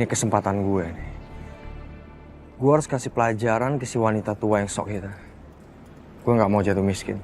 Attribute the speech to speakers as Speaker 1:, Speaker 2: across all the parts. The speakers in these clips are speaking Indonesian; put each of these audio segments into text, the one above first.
Speaker 1: Ini kesempatan gue nih. Gue harus kasih pelajaran ke si wanita tua yang sok kita. Gue nggak mau jatuh miskin.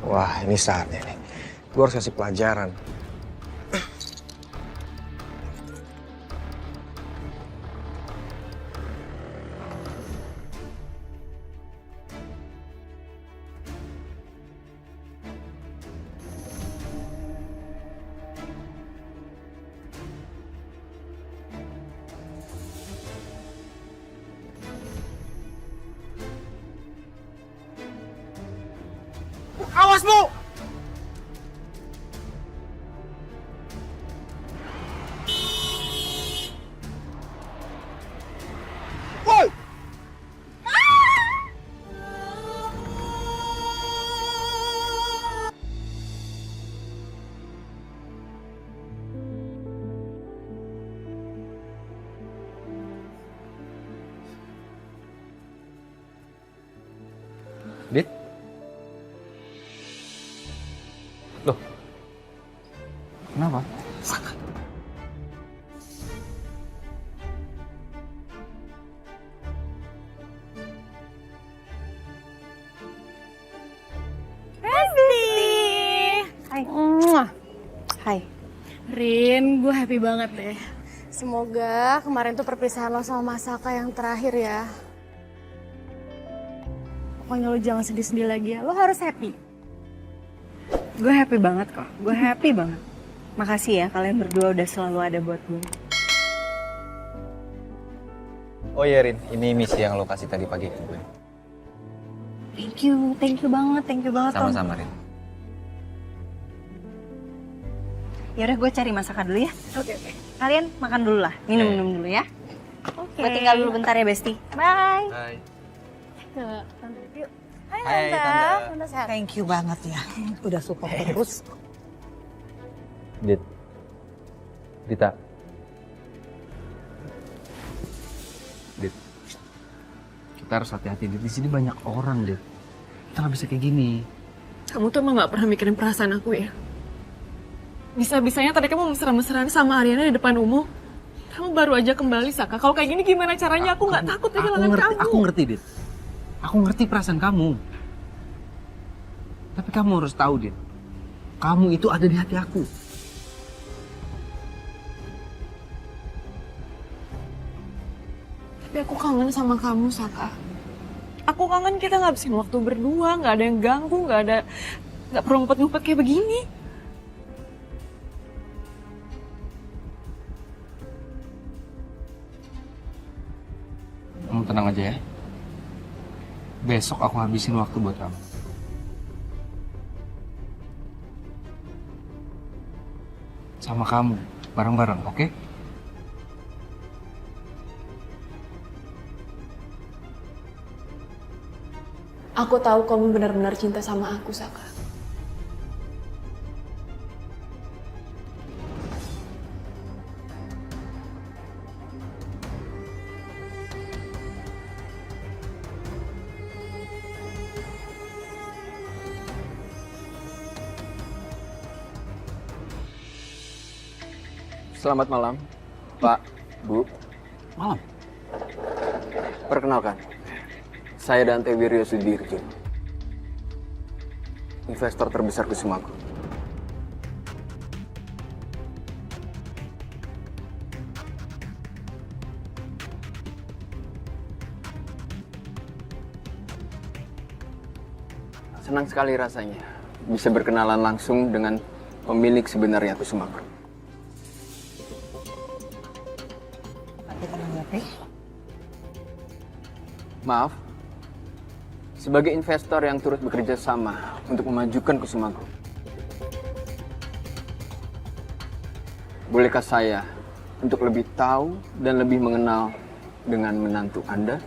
Speaker 1: Wah, ini saatnya nih. Gue harus kasih pelajaran. Awas, Bu! Woi!
Speaker 2: Dit? Loh? Kenapa?
Speaker 3: Hai.
Speaker 4: Hai.
Speaker 3: Rin, gue happy banget deh. Semoga kemarin tuh perpisahan lo sama Mas Saka yang terakhir ya. Pokoknya lo jangan sedih-sedih lagi ya, lo harus happy.
Speaker 4: Gue happy banget kok. Gue happy banget. Makasih ya kalian berdua udah selalu ada buat gue.
Speaker 2: Oh iya Rin, ini misi yang lo kasih tadi pagi ke gue.
Speaker 4: Thank you banget Tom.
Speaker 2: Sama-sama Rin.
Speaker 4: Yaudah gue cari masakan dulu ya.
Speaker 3: Oke.
Speaker 4: Kalian makan dulu lah, minum dulu ya.
Speaker 3: Oke.
Speaker 4: Gue tinggal dulu bentar ya Besti. Bye.
Speaker 2: Hai.
Speaker 3: Ke Tante yuk. Hai
Speaker 2: Hai,
Speaker 3: Tante.
Speaker 2: Tante.
Speaker 3: Tante sehat.
Speaker 5: Thank you banget ya, udah support terus.
Speaker 2: Dit. Dita. Dit. Kita harus hati-hati, Dit. Di sini banyak orang, Dit. Kita nggak bisa kayak gini.
Speaker 3: Kamu tuh emang gak pernah mikirin perasaan aku ya? Bisa-bisanya tadi kamu mesra-mesraan sama Ariana di depan umum. Kamu baru aja kembali, Saka. Kalau kayak gini gimana caranya? Aku nggak takut kehilangan kamu.
Speaker 2: Aku ngerti, Dit. Aku ngerti perasaan kamu. Tapi kamu harus tahu, Dit. Kamu itu ada di hati aku.
Speaker 3: Tapi aku kangen sama kamu, Saka. Aku kangen kita ngabisin waktu berdua, nggak ada yang ganggu, nggak perlu ngumpet-ngumpet kayak begini.
Speaker 2: Kamu tenang aja ya. Besok aku habisin waktu buat kamu. Sama kamu, bareng-bareng, oke?
Speaker 3: Aku tahu kamu benar-benar cinta sama aku, Saka.
Speaker 1: Selamat malam, Pak, Bu.
Speaker 2: Malam.
Speaker 1: Perkenalkan, saya Dante Wiryo Sudirjo, investor terbesar Kusumago. Senang sekali rasanya bisa berkenalan langsung dengan pemilik sebenarnya Kusumago. Maaf, sebagai investor yang turut bekerja sama untuk memajukan Kusumago, bolehkah saya untuk lebih tahu dan lebih mengenal dengan menantu Anda?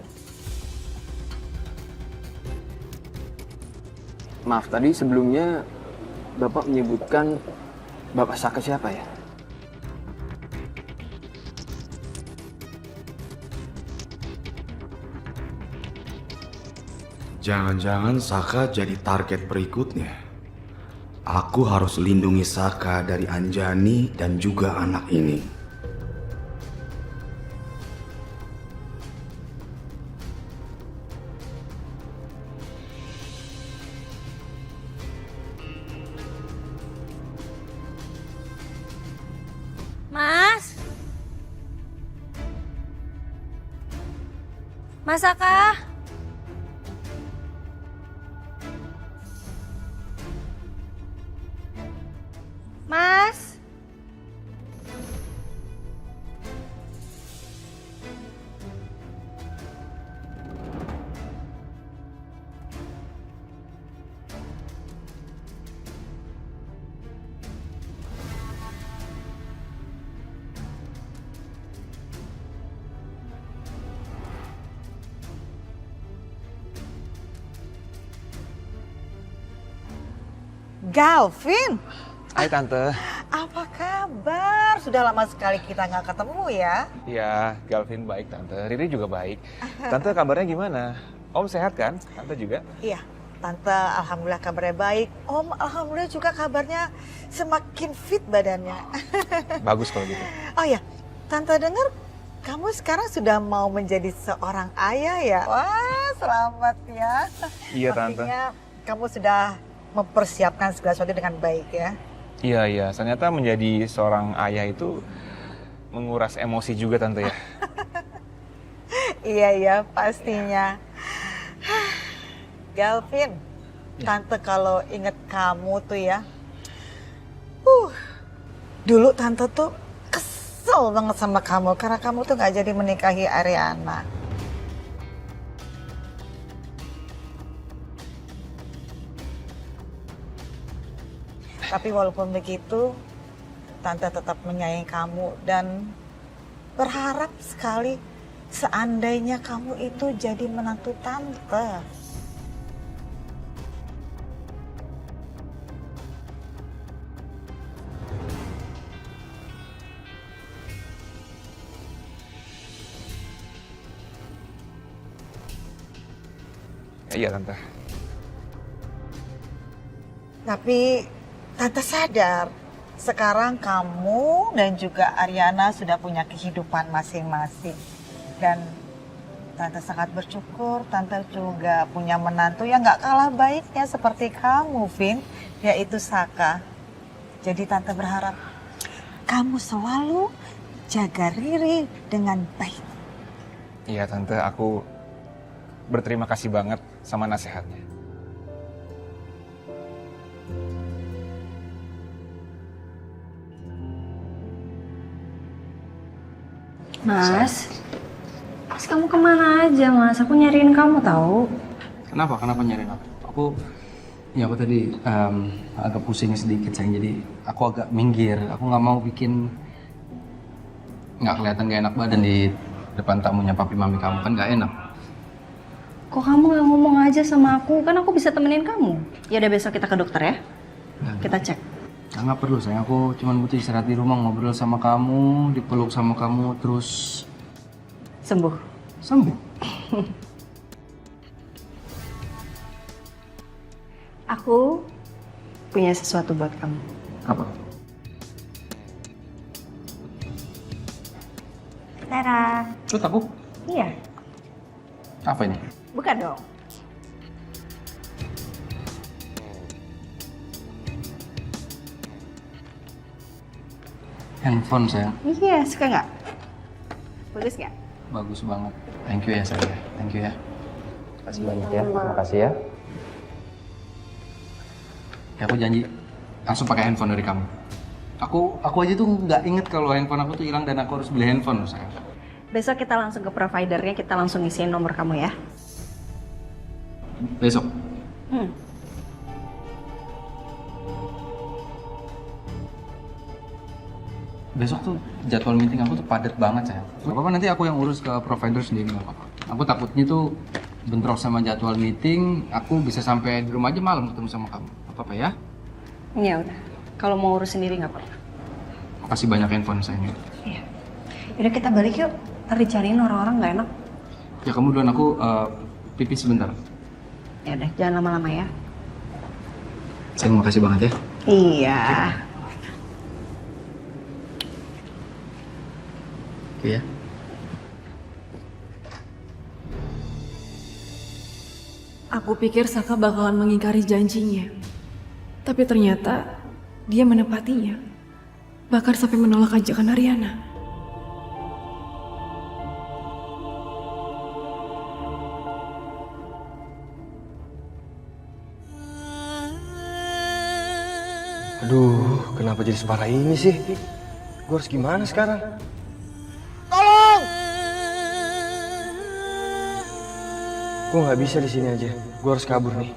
Speaker 2: Maaf, tadi sebelumnya Bapak menyebutkan Bapak Saka siapa ya?
Speaker 6: Jangan-jangan Saka jadi target berikutnya. Aku harus lindungi Saka dari Anjani dan juga anak ini.
Speaker 4: Mas? Mas Aka? Mas?
Speaker 5: Galvin,
Speaker 1: Hai Tante.
Speaker 5: apa kabar? Sudah lama sekali kita nggak ketemu ya.
Speaker 7: Ya, Galvin baik Tante. Riri juga baik. Tante kabarnya gimana? Om sehat kan? Tante juga?
Speaker 5: Iya, Tante alhamdulillah kabarnya baik. Om alhamdulillah juga kabarnya semakin fit badannya.
Speaker 7: Bagus kalau gitu.
Speaker 5: Oh ya, Tante dengar kamu sekarang sudah mau menjadi seorang ayah ya? Wah, selamat ya.
Speaker 7: Iya Tante.
Speaker 5: Artinya kamu sudah mempersiapkan segala sesuatu dengan baik ya.
Speaker 7: Iya. Ternyata menjadi seorang ayah itu menguras emosi juga Tante ya.
Speaker 5: Iya, pastinya. Galvin, Tante kalau inget kamu tuh ya, dulu Tante tuh kesel banget sama kamu karena kamu tuh nggak jadi menikahi Ariana. Tapi walaupun begitu, Tante tetap menyayangi kamu dan berharap sekali seandainya kamu itu jadi menantu Tante.
Speaker 7: Iya Tante.
Speaker 5: Tapi Tante sadar, sekarang kamu dan juga Ariana sudah punya kehidupan masing-masing. Dan Tante sangat bersyukur, Tante juga punya menantu yang gak kalah baiknya seperti kamu, Vin, yaitu Saka. Jadi Tante berharap kamu selalu jaga Riri dengan baik.
Speaker 7: Iya Tante, aku berterima kasih banget sama nasihatnya.
Speaker 4: Mas? Mas kamu kemana aja mas? Aku nyariin kamu tahu.
Speaker 2: Kenapa? Kenapa nyariin aku? Aku tadi agak pusing sedikit sayang, jadi aku agak minggir. Aku nggak mau bikin nggak kelihatan gak enak badan di depan tamunya papi mami kamu, kan nggak enak.
Speaker 4: Kok kamu nggak ngomong aja sama aku? Kan aku bisa temenin kamu. Ya udah besok kita ke dokter ya. Kita cek.
Speaker 2: Nggak perlu sayang, aku cuma butuh istirahat di rumah, ngobrol sama kamu, dipeluk sama kamu, terus
Speaker 4: Sembuh.
Speaker 2: sembuh.
Speaker 4: Aku punya sesuatu buat kamu.
Speaker 2: Apa?
Speaker 4: Tara.
Speaker 2: Lu aku?
Speaker 4: Iya.
Speaker 2: Apa ini?
Speaker 4: Buka dong.
Speaker 2: Handphone sayang.
Speaker 4: Iya, suka nggak? Bagus nggak?
Speaker 2: Bagus banget. Thank you ya sayang. Thank you ya.
Speaker 1: Makasih banyak ya. Makasih ya.
Speaker 2: Ya aku janji langsung pakai handphone dari kamu. Aku aja tuh nggak inget kalau handphone aku tuh hilang dan aku harus beli handphone sayang.
Speaker 4: Besok kita langsung ke providernya, kita langsung isiin nomor kamu ya.
Speaker 2: Besok. Besok tuh jadwal meeting aku tuh padat banget sayang. Gak apa-apa, nanti aku yang urus ke provider sendiri, gak apa-apa. Aku takutnya tuh bentrok sama jadwal meeting, aku bisa sampai di rumah aja malam ketemu sama kamu. Apa-apa ya?
Speaker 4: Ya udah. Kalau mau urus sendiri nggak apa-apa.
Speaker 2: Makasih banyak handphone sayang.
Speaker 4: Iya. Udah kita balik yuk. Ntar dicariin orang-orang nggak enak.
Speaker 2: Ya kamu duluan, aku pipis sebentar.
Speaker 4: Ya udah, jangan lama-lama ya.
Speaker 2: Sayang, makasih banget ya.
Speaker 4: Iya.
Speaker 2: Oke ya.
Speaker 3: Aku pikir Saka bakalan mengingkari janjinya. Tapi ternyata dia menepatinya. Bahkan sampai menolak ajakan Ariana.
Speaker 1: Aduh, kenapa jadi separah ini sih? Gue harus gimana sekarang? Gue nggak bisa di sini aja. Gue harus kabur nih.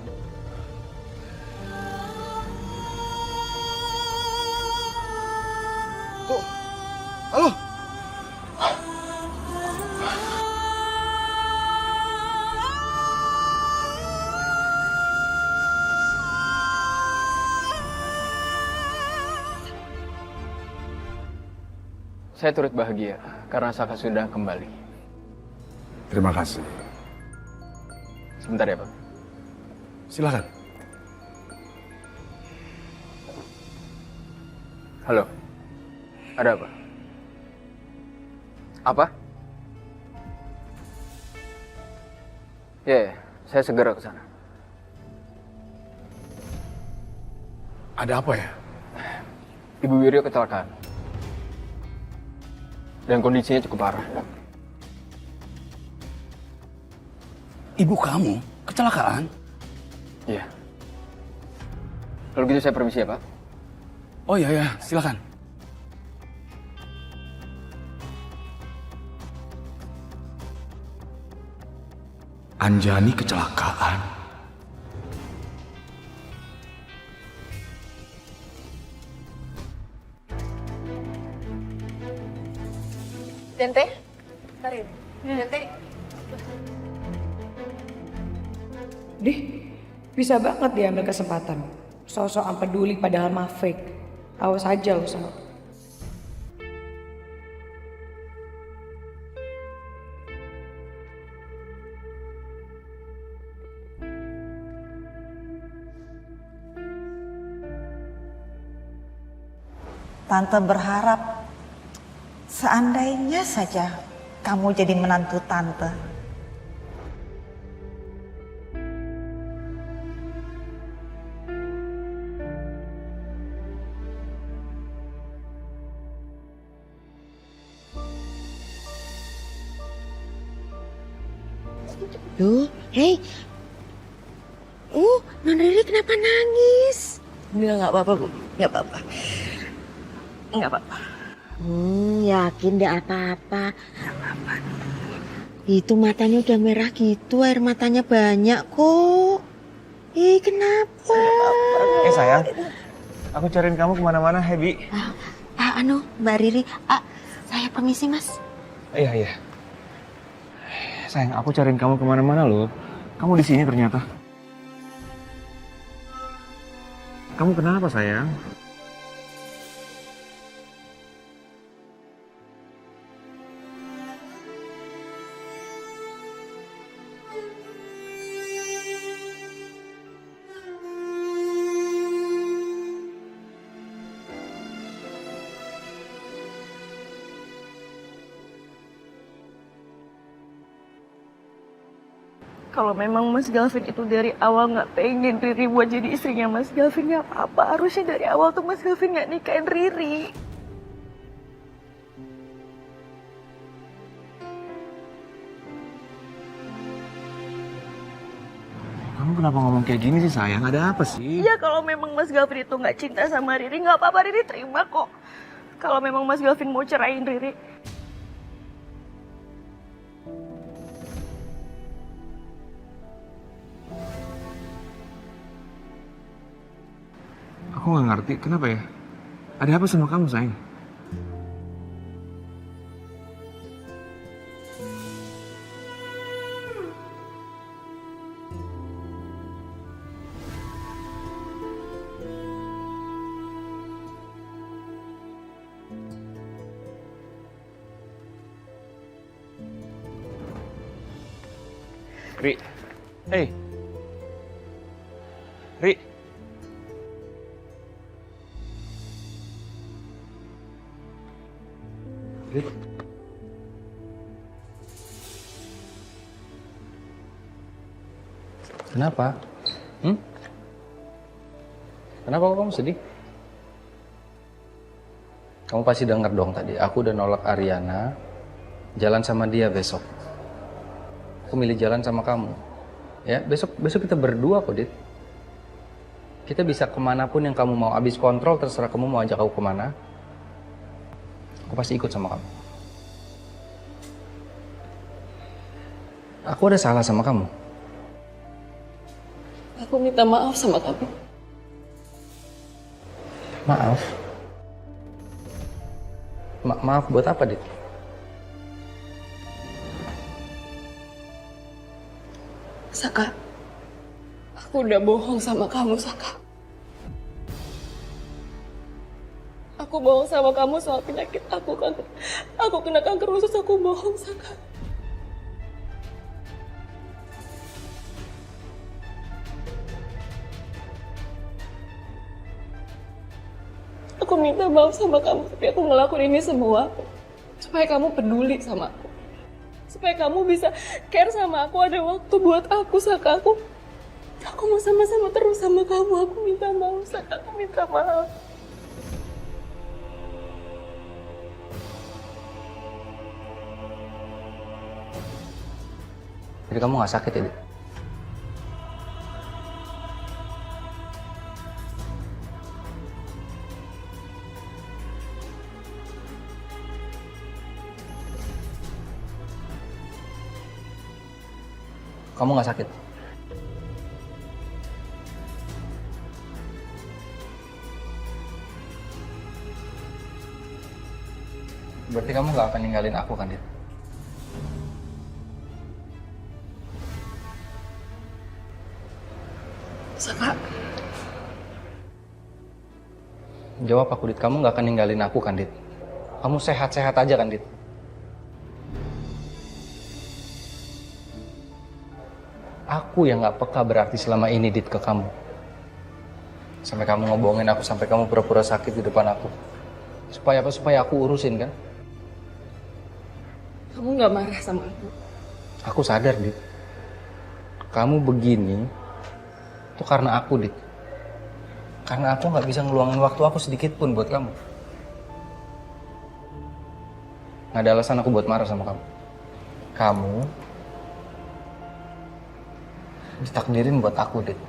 Speaker 6: Halo?
Speaker 1: Saya turut bahagia karena Saka sudah kembali.
Speaker 6: Terima kasih.
Speaker 1: Sebentar ya, Pak.
Speaker 6: Silakan.
Speaker 1: Halo. Ada apa? Apa? Ya, saya segera ke sana.
Speaker 6: Ada apa ya?
Speaker 1: Ibu Wiryo kecelakaan. Dan kondisinya cukup parah.
Speaker 6: Ibu kamu kecelakaan?
Speaker 1: Iya. Kalau gitu saya permisi ya, Pak.
Speaker 6: Oh iya ya, silakan. Anjani kecelakaan.
Speaker 3: Tente? Tarik. Tente.
Speaker 8: Dih, bisa banget diambil kesempatan. Sok-sokan peduli padahal mah fake. Awas aja lo sama.
Speaker 5: Tante berharap seandainya saja kamu jadi menantu tante.
Speaker 9: Loh, hei. Non Riri kenapa nangis?
Speaker 4: Enggak apa-apa, Bu. Enggak apa-apa. Enggak apa-apa.
Speaker 9: Yakin deh apa-apa. Itu matanya udah merah gitu, air matanya banyak kok. Kenapa?
Speaker 7: Sayang, aku cariin kamu kemana-mana, Hebi.
Speaker 9: Mbak Riri. Saya permisi, Mas.
Speaker 7: Iya, iya. Sayang, aku cariin kamu kemana-mana loh. Kamu di sini ternyata. Kamu kenapa, sayang?
Speaker 3: Kalau memang Mas Galvin itu dari awal nggak pengen Riri buat jadi istrinya Mas Galvin, nggak apa-apa. Harusnya dari awal tuh Mas Galvin nggak nikahin Riri.
Speaker 7: Kamu kenapa ngomong kayak gini sih, sayang? Ada apa sih?
Speaker 3: Ya kalau memang Mas Galvin itu nggak cinta sama Riri, nggak apa-apa, Riri terima kok. Kalau memang Mas Galvin mau cerain Riri.
Speaker 7: Aku nggak ngerti, kenapa ya? Ada apa sama kamu, sayang? Ri. Hey. Ri. Ri.
Speaker 2: Kenapa? Kenapa kok kamu sedih? Kamu pasti denger dong tadi, aku udah nolak Ariana jalan sama dia besok. Aku milih jalan sama kamu. Ya, besok kita berdua kok, Dit. Kita bisa kemanapun yang kamu mau. Abis kontrol, terserah kamu mau ajak aku kemana. Aku pasti ikut sama kamu. Aku ada salah sama kamu.
Speaker 3: Aku minta maaf sama kamu.
Speaker 2: Maaf. Maaf buat apa, Dit?
Speaker 3: Saka, aku udah bohong sama kamu, Saka. Aku bohong sama kamu soal penyakit aku, kan. Aku kena kanker usus, aku bohong, Saka. Aku minta maaf sama kamu, tapi aku ngelakuin ini semua supaya kamu peduli sama aku. Supaya kamu bisa care sama aku, ada waktu buat aku, Saka. Aku mau sama-sama terus sama kamu. Aku minta maaf, Saka. Aku minta maaf.
Speaker 2: Jadi kamu gak sakit ya, Dit? Kamu gak sakit? Berarti kamu gak akan ninggalin aku kan, Dit?
Speaker 3: Saka,
Speaker 2: Jawab aku, Dit. Kamu gak akan ninggalin aku kan, Dit? Kamu sehat-sehat aja kan, Dit? Aku yang gak peka berarti selama ini, Dit, ke kamu. Sampai kamu ngebohongin aku, sampai kamu pura-pura sakit di depan aku. Supaya apa? Supaya aku urusin, kan?
Speaker 3: kamu gak marah sama aku?
Speaker 2: Aku sadar, Dit. Kamu begini itu karena aku, Dit. Karena aku gak bisa ngeluangin waktu aku sedikit pun buat kamu. Gak ada alasan aku buat marah sama kamu. Kamu ditakdirin buat aku, Dit.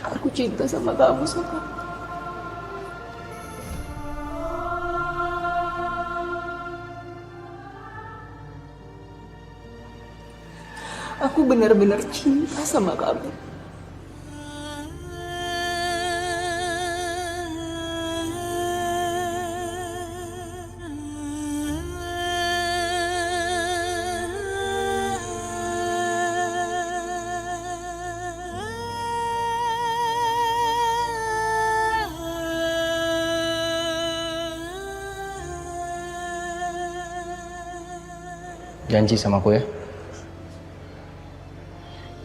Speaker 3: Aku cinta sama kamu, Saka. Aku benar-benar cinta sama kamu.
Speaker 2: Janji sama aku ya.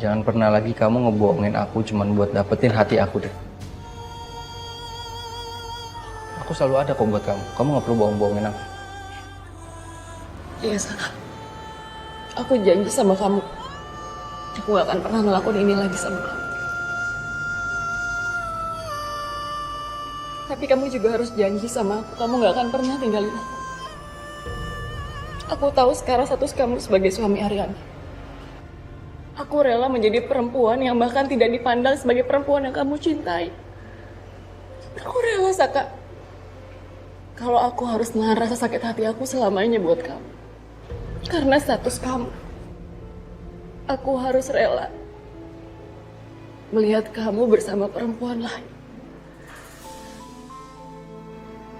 Speaker 2: Jangan pernah lagi kamu ngebohongin aku cuman buat dapetin hati aku, deh. Aku selalu ada kok buat kamu. Kamu gak perlu bohong-bohongin aku.
Speaker 3: Iya, Saka. Aku janji sama kamu. Aku gak akan pernah ngelakuin ini lagi sama kamu. Tapi kamu juga harus janji sama aku. Kamu gak akan pernah tinggalin aku. Aku tahu sekarang status kamu sebagai suami Ariana. Aku rela menjadi perempuan yang bahkan tidak dipandang sebagai perempuan yang kamu cintai. Aku rela, Saka. Kalau aku harus nahan rasa sakit hati aku selamanya buat kamu. Karena status kamu. Aku harus rela melihat kamu bersama perempuan lain.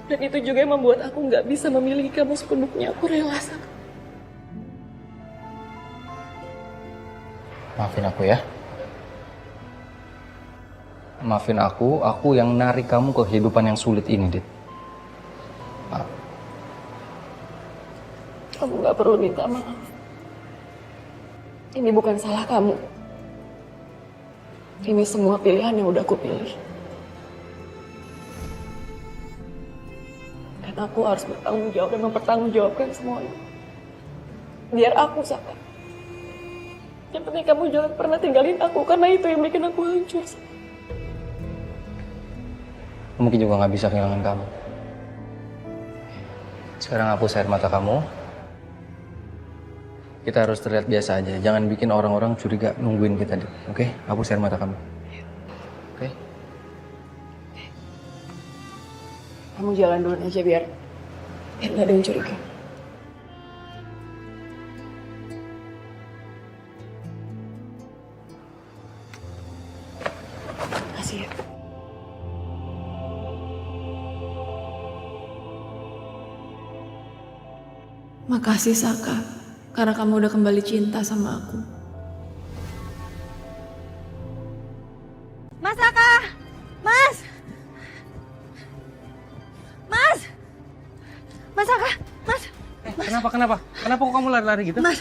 Speaker 3: Dan itu juga yang membuat aku nggak bisa memiliki kamu sepenuhnya. Aku rela, Saka.
Speaker 2: Maafin aku ya. Maafin aku yang narik kamu ke kehidupan yang sulit ini, Dit. Maaf.
Speaker 3: Kamu gak perlu minta maaf. Ini bukan salah kamu. Ini semua pilihan yang udah aku pilih. Dan aku harus bertanggung jawab dan mempertanggungjawabkan semuanya. Biar aku, Saka. Yang penting kamu jangan pernah tinggalin aku, karena itu yang bikin aku hancur.
Speaker 2: Mungkin juga nggak bisa kehilangan kamu. Sekarang hapus air mata kamu. Kita harus terlihat biasa aja. Jangan bikin orang-orang curiga nungguin kita, Dit. Oke? Hapus air mata kamu. Oke?
Speaker 3: Kamu jalan duluan aja biar nggak ada yang curiga. Makasih ya. Makasih Saka, karena kamu udah kembali cinta sama aku.
Speaker 4: Mas Saka! Mas! Mas! Mas Saka! Mas!
Speaker 2: Kenapa? Kenapa kok kamu lari-lari gitu?
Speaker 4: Mas!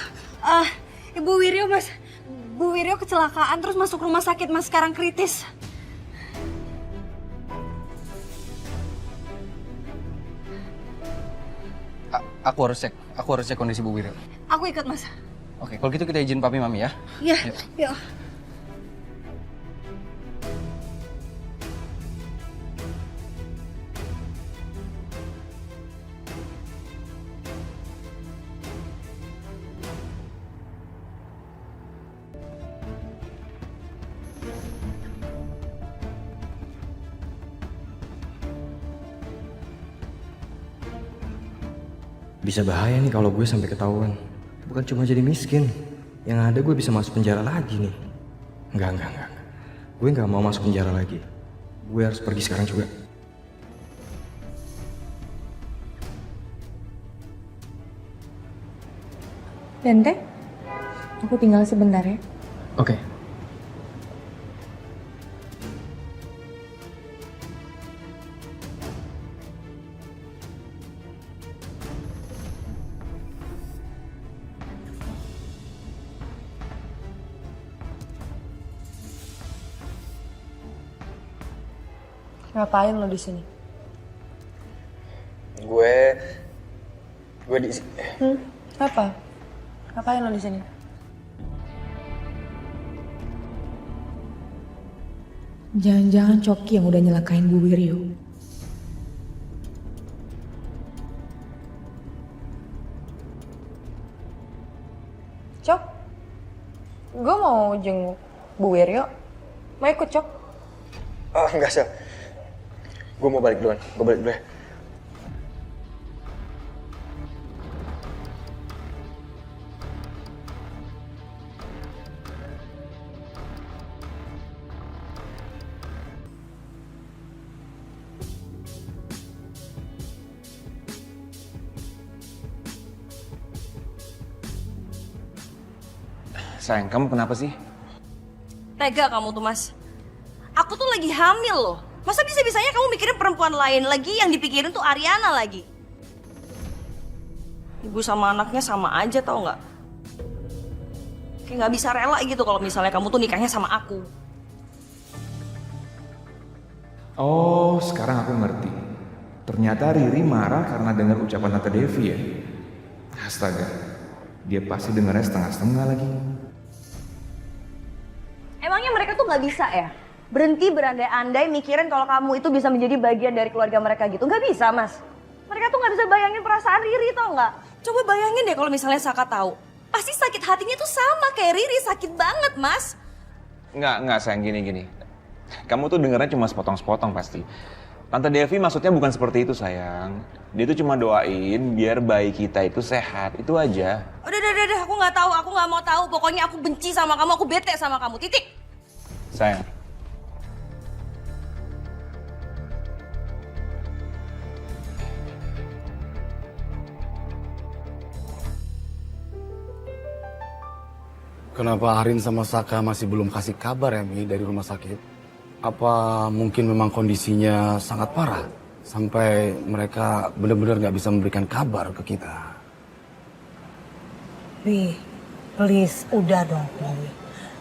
Speaker 4: Ibu Wiryo, Mas. Bu Wiryo kecelakaan terus masuk rumah sakit, Mas. Sekarang kritis.
Speaker 2: Aku harus cek kondisi Bu Wiryo.
Speaker 4: Aku ikut, Mas.
Speaker 2: Oke, kalau gitu kita izin papi mami ya.
Speaker 4: Iya,
Speaker 2: Yuk.
Speaker 4: yuk.
Speaker 1: Bisa bahaya nih kalau gue sampai ketahuan. Bukan cuma jadi miskin, yang ada gue bisa masuk penjara lagi nih. Enggak. Gue nggak mau masuk penjara lagi. Gue harus pergi sekarang juga.
Speaker 8: Tante, aku tinggal sebentar ya.
Speaker 2: Oke.
Speaker 8: Ngapain lo di sini?
Speaker 1: Gue di
Speaker 8: Apa? Ngapain lo di sini? Jangan-jangan Coki yang udah nyelakain Bu Wiryo. Cok, gue mau jenguk Bu Wiryo. Mau ikut, Cok?
Speaker 1: Oh, enggak sih. Gue mau balik duluan. Gue balik dulu ya.
Speaker 7: Sayang, kamu kenapa sih?
Speaker 4: Tega kamu tuh, Mas. Aku tuh lagi hamil loh. Masa bisa-bisanya kamu mikirin perempuan lain lagi, yang dipikirin tuh Ariana lagi. Ibu sama anaknya sama aja, tau nggak? Kayak nggak bisa rela gitu kalau misalnya kamu tuh nikahnya sama aku.
Speaker 6: Oh, sekarang aku ngerti. Ternyata Riri marah karena dengar ucapan Tante Devi ya. Astaga, dia pasti dengarnya setengah-setengah lagi.
Speaker 4: Emangnya mereka tuh nggak bisa ya? Berhenti berandai-andai mikirin kalau kamu itu bisa menjadi bagian dari keluarga mereka gitu. Nggak bisa, Mas. Mereka tuh nggak bisa bayangin perasaan Riri, tau nggak? Coba bayangin deh kalau misalnya Saka tahu. Pasti sakit hatinya tuh sama kayak Riri, sakit banget, Mas.
Speaker 7: Nggak sayang, gini. Kamu tuh dengernya cuma sepotong-sepotong pasti. Tante Devi maksudnya bukan seperti itu sayang. Dia tuh cuma doain biar bayi kita itu sehat, itu aja.
Speaker 4: Udah, aku nggak tahu, aku nggak mau tahu. Pokoknya aku benci sama kamu, aku bete sama kamu, titik.
Speaker 7: Sayang.
Speaker 6: Kenapa Arin sama Saka masih belum kasih kabar ya Mi dari rumah sakit?
Speaker 10: Apa mungkin memang kondisinya sangat parah sampai mereka benar-benar nggak bisa memberikan kabar ke kita?
Speaker 5: Pi, please, udah dong Pi.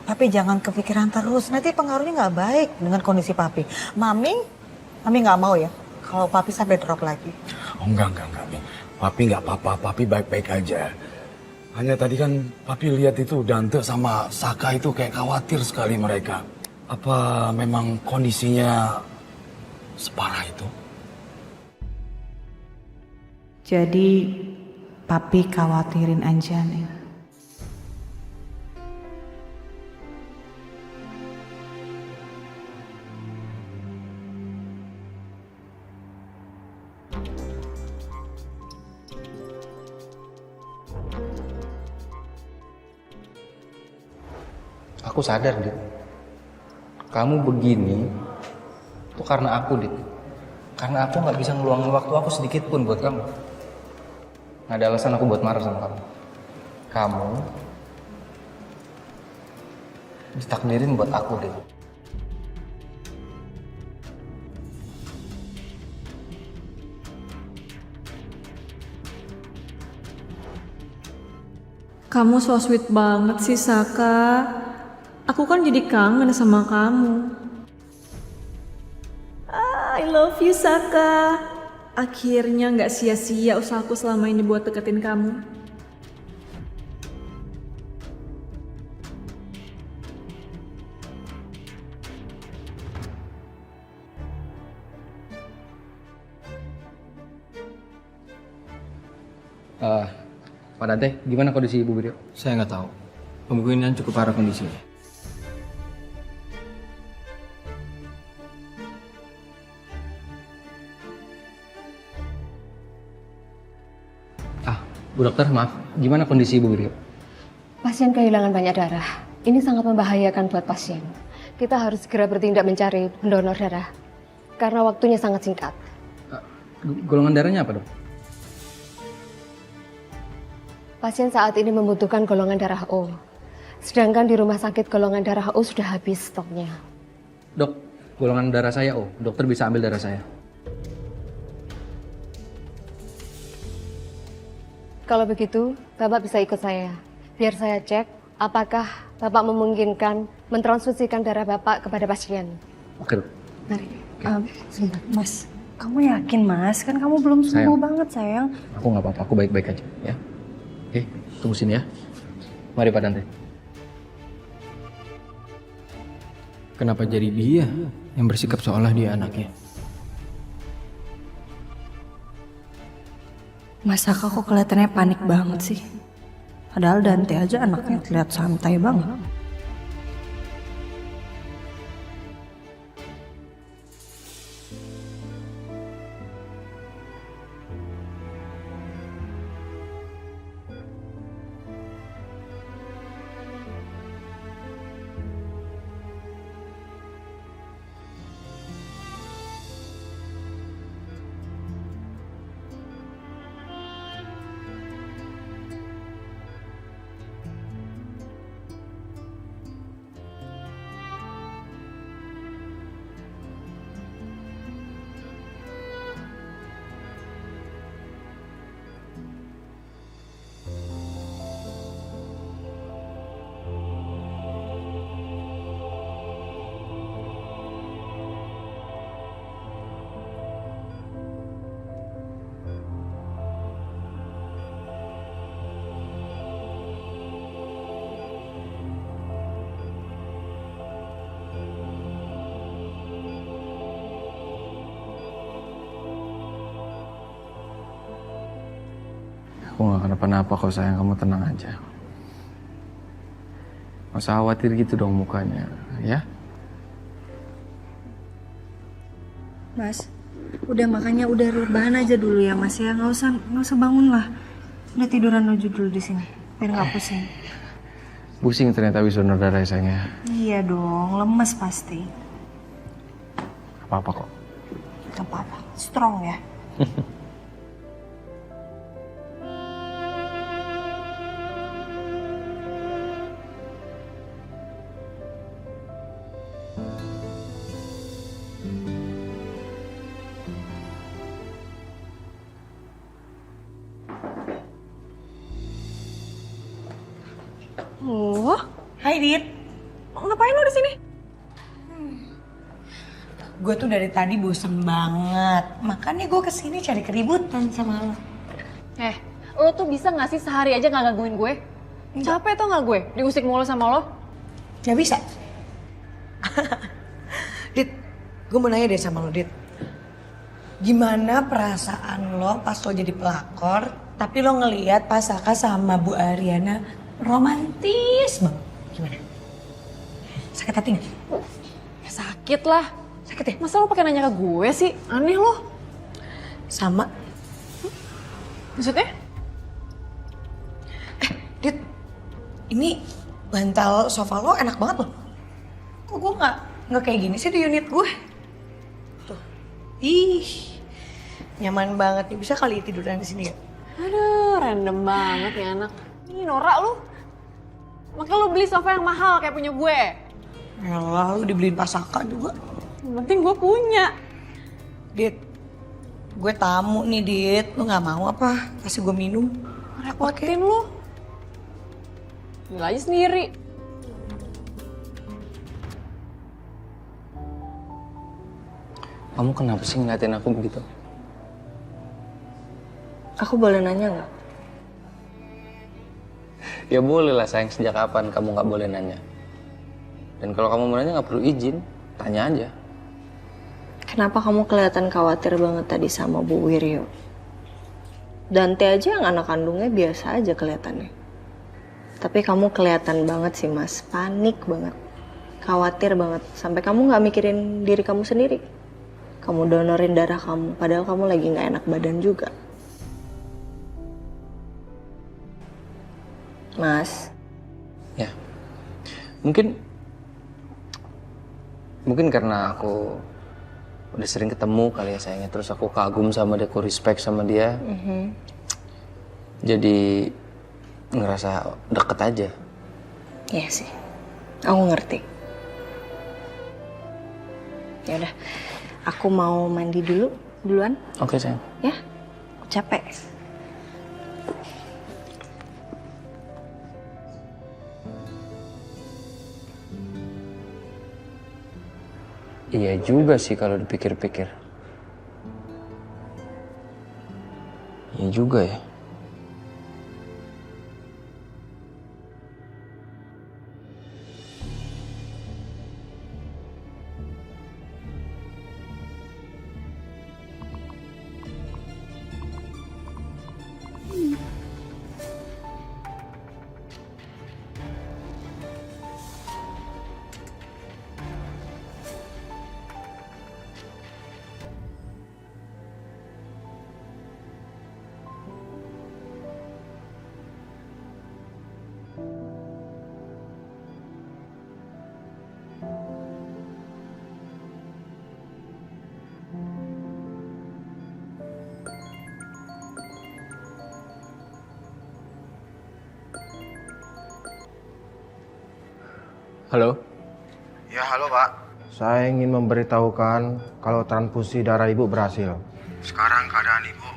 Speaker 5: Papi jangan kepikiran terus, nanti pengaruhnya nggak baik dengan kondisi Papi. Mami nggak mau ya kalau Papi sampai drop lagi.
Speaker 10: Oh enggak, Mi. Papi nggak apa-apa, Papi baik-baik aja. Hanya tadi kan Papi lihat itu Dante sama Saka itu kayak khawatir sekali mereka. Apa memang kondisinya separah itu?
Speaker 11: Jadi papi khawatirin Anjani.
Speaker 2: Aku sadar, Dit. Kamu begini itu karena aku, Dit. Karena aku nggak bisa ngeluangin waktu aku sedikit pun buat kamu. Nggak ada alasan aku buat marah sama kamu. Kamu ditakdirin buat aku, Dit.
Speaker 3: Kamu so sweet banget sih, Saka. Aku kan jadi kangen sama kamu. I love you, Saka. Akhirnya nggak sia-sia usahaku selama ini buat deketin kamu.
Speaker 2: Pak Dante, gimana kondisi Ibu Brio?
Speaker 1: Saya nggak tahu. Kemungkinan cukup parah kondisinya.
Speaker 2: Bu dokter, maaf. Gimana kondisi Ibu Brio?
Speaker 12: Pasien kehilangan banyak darah. Ini sangat membahayakan buat pasien. Kita harus segera bertindak mencari pendonor darah. Karena waktunya sangat singkat.
Speaker 2: Golongan darahnya apa, dok?
Speaker 12: Pasien saat ini membutuhkan golongan darah O. Sedangkan di rumah sakit golongan darah O sudah habis stoknya.
Speaker 2: Dok, golongan darah saya O. Dokter bisa ambil darah saya.
Speaker 12: Kalau begitu, Bapak bisa ikut saya. Biar saya cek apakah Bapak memungkinkan mentransfusikan darah Bapak kepada pasien.
Speaker 2: Oke, dok.
Speaker 4: Mari. Sebentar, Mas. Kamu yakin, Mas? Kan kamu belum sembuh banget, sayang.
Speaker 2: Aku nggak apa-apa, aku baik-baik aja, ya. Oke, tunggu sini ya. Mari Pak Dante.
Speaker 1: Kenapa jadi dia yang bersikap seolah dia anaknya?
Speaker 4: Mas Saka kok kelihatannya panik banget sih. Padahal Dante aja anaknya terlihat santai banget.
Speaker 2: Aku gak kenapa-napa kok sayang, kamu tenang aja. Gak usah khawatir gitu dong mukanya, ya?
Speaker 4: Mas, udah makanya udah rebahan aja dulu ya Mas ya. Nggak usah bangun lah. Udah tiduran aja dulu di sini. Biar nggak pusing.
Speaker 2: Pusing ternyata habis donor darah ya sayangnya.
Speaker 4: Iya dong, lemes pasti.
Speaker 2: Apa-apa kok.
Speaker 4: Gak apa-apa, strong ya. Oh, hai Dit. Ngapain lo di sini?
Speaker 8: Gue tuh dari tadi bosen banget. Makanya gue kesini cari keributan sama lo.
Speaker 3: Lo tuh bisa gak sih sehari aja gak gangguin gue? Capek tau gak gue diusik mulu sama lo?
Speaker 8: Gak bisa. Dit, gue mau nanya deh sama lo, Dit. Gimana perasaan lo pas lo jadi pelakor, tapi lo ngeliat pas Saka sama Bu Ariana romantis banget? Gimana? Sakit hati gak?
Speaker 3: Ya sakit lah.
Speaker 8: Sakit ya?
Speaker 3: Masa lo pakai nanya ke gue sih? Aneh lo.
Speaker 8: Sama.
Speaker 3: Maksudnya?
Speaker 8: Dit, ini bantal sofa lo enak banget loh. Kok gue nggak kayak gini sih di unit gue? Tuh, ih, nyaman banget nih. Bisa kali tiduran di sini ya?
Speaker 3: Aduh, random banget ya anak. Ini norak lu. Makanya lu beli sofa yang mahal kayak punya gue.
Speaker 8: Yalah, lu dibeliin pas Saka juga.
Speaker 3: Yang penting gue punya.
Speaker 8: Dit, gue tamu nih Dit. Lu nggak mau apa? Kasih gue minum.
Speaker 3: Repotin lu. Gila aja sendiri.
Speaker 2: Kamu kenapa sih ngeliatin aku begitu?
Speaker 4: Aku boleh nanya nggak?
Speaker 2: Ya boleh lah sayang, sejak kapan kamu nggak boleh nanya? Dan kalau kamu mau nanya nggak perlu izin, tanya aja.
Speaker 4: Kenapa kamu kelihatan khawatir banget tadi sama Bu Wiryo? Dante aja yang anak kandungnya biasa aja kelihatannya. Tapi kamu kelihatan banget sih Mas, panik banget. Khawatir banget, sampai kamu nggak mikirin diri kamu sendiri. Kamu donorin darah kamu, padahal kamu lagi nggak enak badan juga. Mas.
Speaker 2: Ya, mungkin karena aku udah sering ketemu kali ya sayangnya, terus aku kagum sama dia, aku respect sama dia, jadi ngerasa deket aja.
Speaker 4: Iya sih, aku ngerti. Ya udah, aku mau mandi duluan.
Speaker 2: Oke sayang.
Speaker 4: Ya, aku capek.
Speaker 2: Iya juga sih kalau dipikir-pikir. Iya juga ya. Halo?
Speaker 13: Ya, halo Pak. Saya ingin memberitahukan kalau transfusi darah Ibu berhasil. Sekarang keadaan Ibu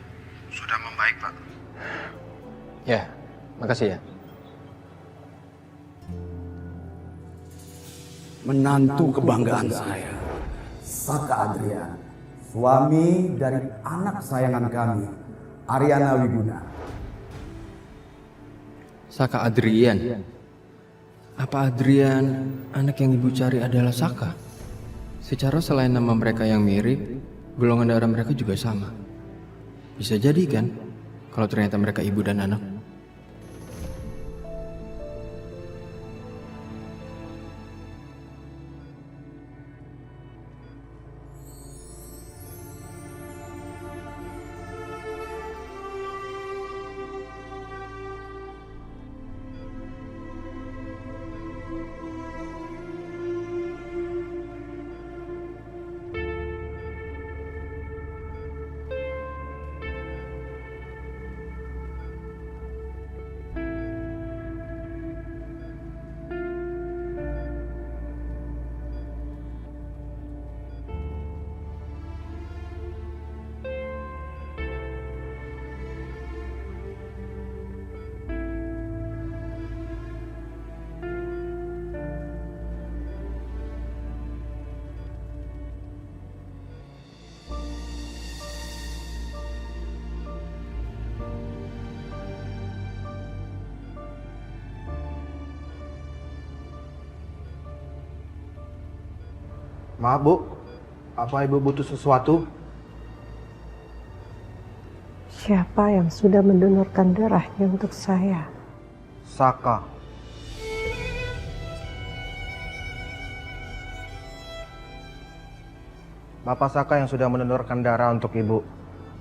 Speaker 13: sudah membaik, Pak.
Speaker 2: Ya, makasih ya.
Speaker 10: Menantu kebanggaan saya, Saka Adrian, suami dari anak kesayangan kami, Ariana Wiguna.
Speaker 1: Saka Adrian? Apa Adrian anak yang ibu cari adalah Saka? Secara selain nama mereka yang mirip, golongan darah mereka juga sama. Bisa jadi kan, kalau ternyata mereka ibu dan anak?
Speaker 13: Maaf Bu, apa Ibu butuh sesuatu?
Speaker 14: Siapa yang sudah mendonorkan darahnya untuk saya?
Speaker 13: Saka. Bapak Saka yang sudah mendonorkan darah untuk Ibu.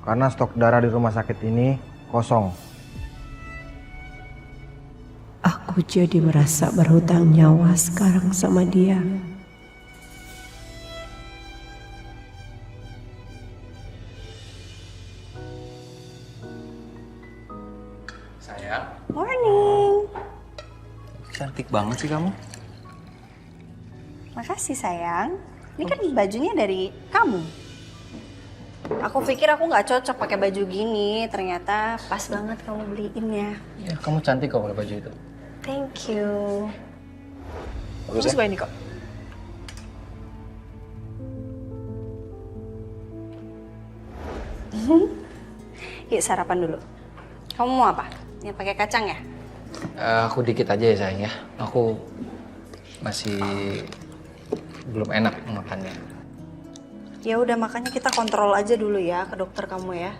Speaker 13: Karena stok darah di rumah sakit ini kosong.
Speaker 14: Aku jadi merasa berhutang nyawa sekarang sama dia.
Speaker 2: Sayang,
Speaker 4: Morning.
Speaker 2: cantik banget sih kamu.
Speaker 4: Makasih sayang. Ini kan bajunya dari kamu. Aku pikir aku nggak cocok pakai baju gini. Ternyata pas banget kamu beliinnya.
Speaker 2: Ya, kamu cantik kok pakai baju itu.
Speaker 4: Thank you.
Speaker 2: Bagus
Speaker 4: Aku
Speaker 2: ya?
Speaker 4: suka ini kok. Yuk sarapan dulu. Kamu mau apa? Yang pakai kacang ya?
Speaker 2: Aku dikit aja ya sayang ya. Aku masih belum enak makannya.
Speaker 4: Ya udah makanya kita kontrol aja dulu ya ke dokter kamu ya.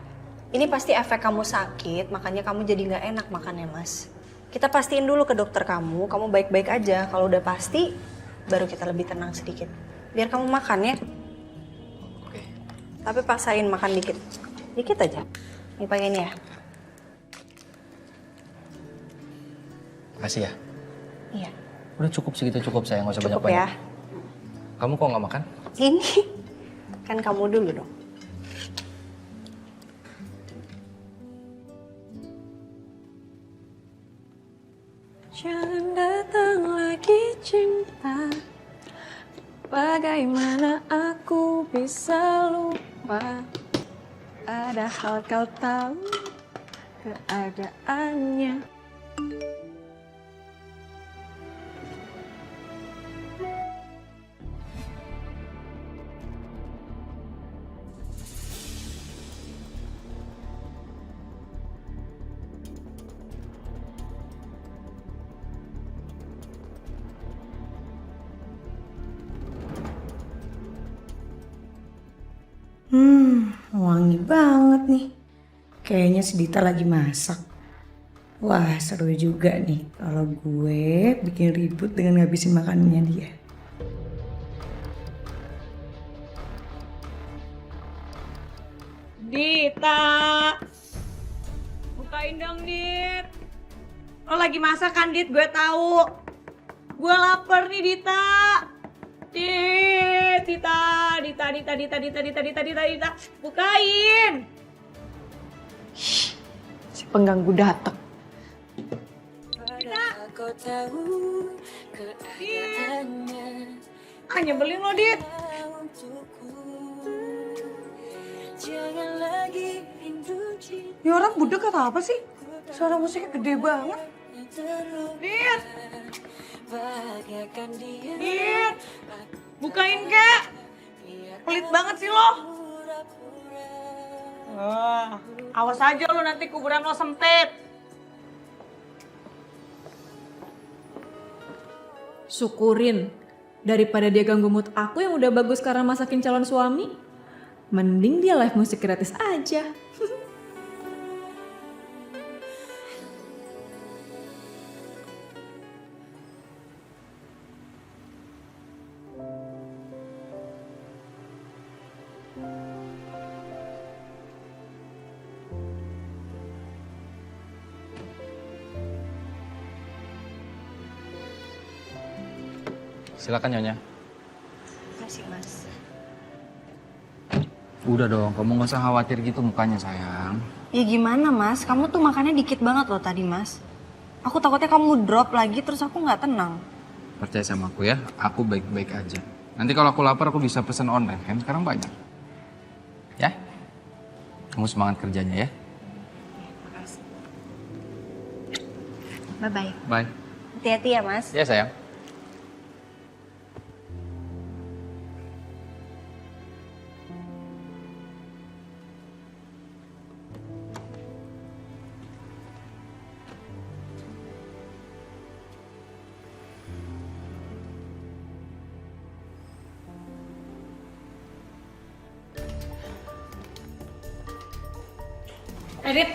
Speaker 4: Ini pasti efek kamu sakit, makanya kamu jadi nggak enak makannya mas. Kita pastiin dulu ke dokter kamu baik-baik aja. Kalau udah pasti, baru kita lebih tenang sedikit. Biar kamu makan ya.
Speaker 2: Oke.
Speaker 4: Tapi paksain makan dikit. Dikit aja. Ini pakai ini ya.
Speaker 2: Makasih ya.
Speaker 4: Iya.
Speaker 2: Udah cukup segitu cukup sayang, nggak usah
Speaker 4: Cukup
Speaker 2: banyak-banyak.
Speaker 4: ya.
Speaker 2: Kamu kok nggak makan?
Speaker 4: Ini kan kamu dulu dong.
Speaker 3: Jangan datang lagi cinta. Bagaimana aku bisa lupa? Ada hal kau tahu keadaannya.
Speaker 8: Wangi banget nih. Kayaknya si Dita lagi masak. Wah, seru juga nih kalau gue bikin ribut dengan ngabisin makanannya dia.
Speaker 3: Dita, bukain dong Dit.
Speaker 8: Lo lagi masak kan, Dit? Gue tahu. Gue lapar nih, Dita. Dita, bukain.
Speaker 3: Si pengganggu datang.
Speaker 8: Ah, nyebelin lo, Dit. Ini orang budek atau apa sih? Suara musiknya gede banget. Dit. Dit. Bukain, Kak. Pelit banget sih lo. Awas aja lo, nanti kuburan lo sempit.
Speaker 3: Syukurin. Daripada dia ganggu mood aku yang udah bagus karena masakin calon suami. Mending dia live musik gratis aja.
Speaker 2: Silakan Nyonya.
Speaker 4: Makasih mas.
Speaker 2: Udah dong, kamu nggak usah khawatir gitu mukanya sayang.
Speaker 4: Ya gimana mas? Kamu tuh makannya dikit banget loh tadi mas. Aku takutnya kamu drop lagi terus aku nggak tenang.
Speaker 2: Percaya sama aku ya, aku baik-baik aja. Nanti kalau aku lapar aku bisa pesan online kan, sekarang banyak. Ya? Kamu semangat kerjanya ya.
Speaker 4: Makasih. Bye-bye.
Speaker 2: Bye.
Speaker 4: Hati-hati ya mas.
Speaker 2: Ya sayang.
Speaker 3: Edit.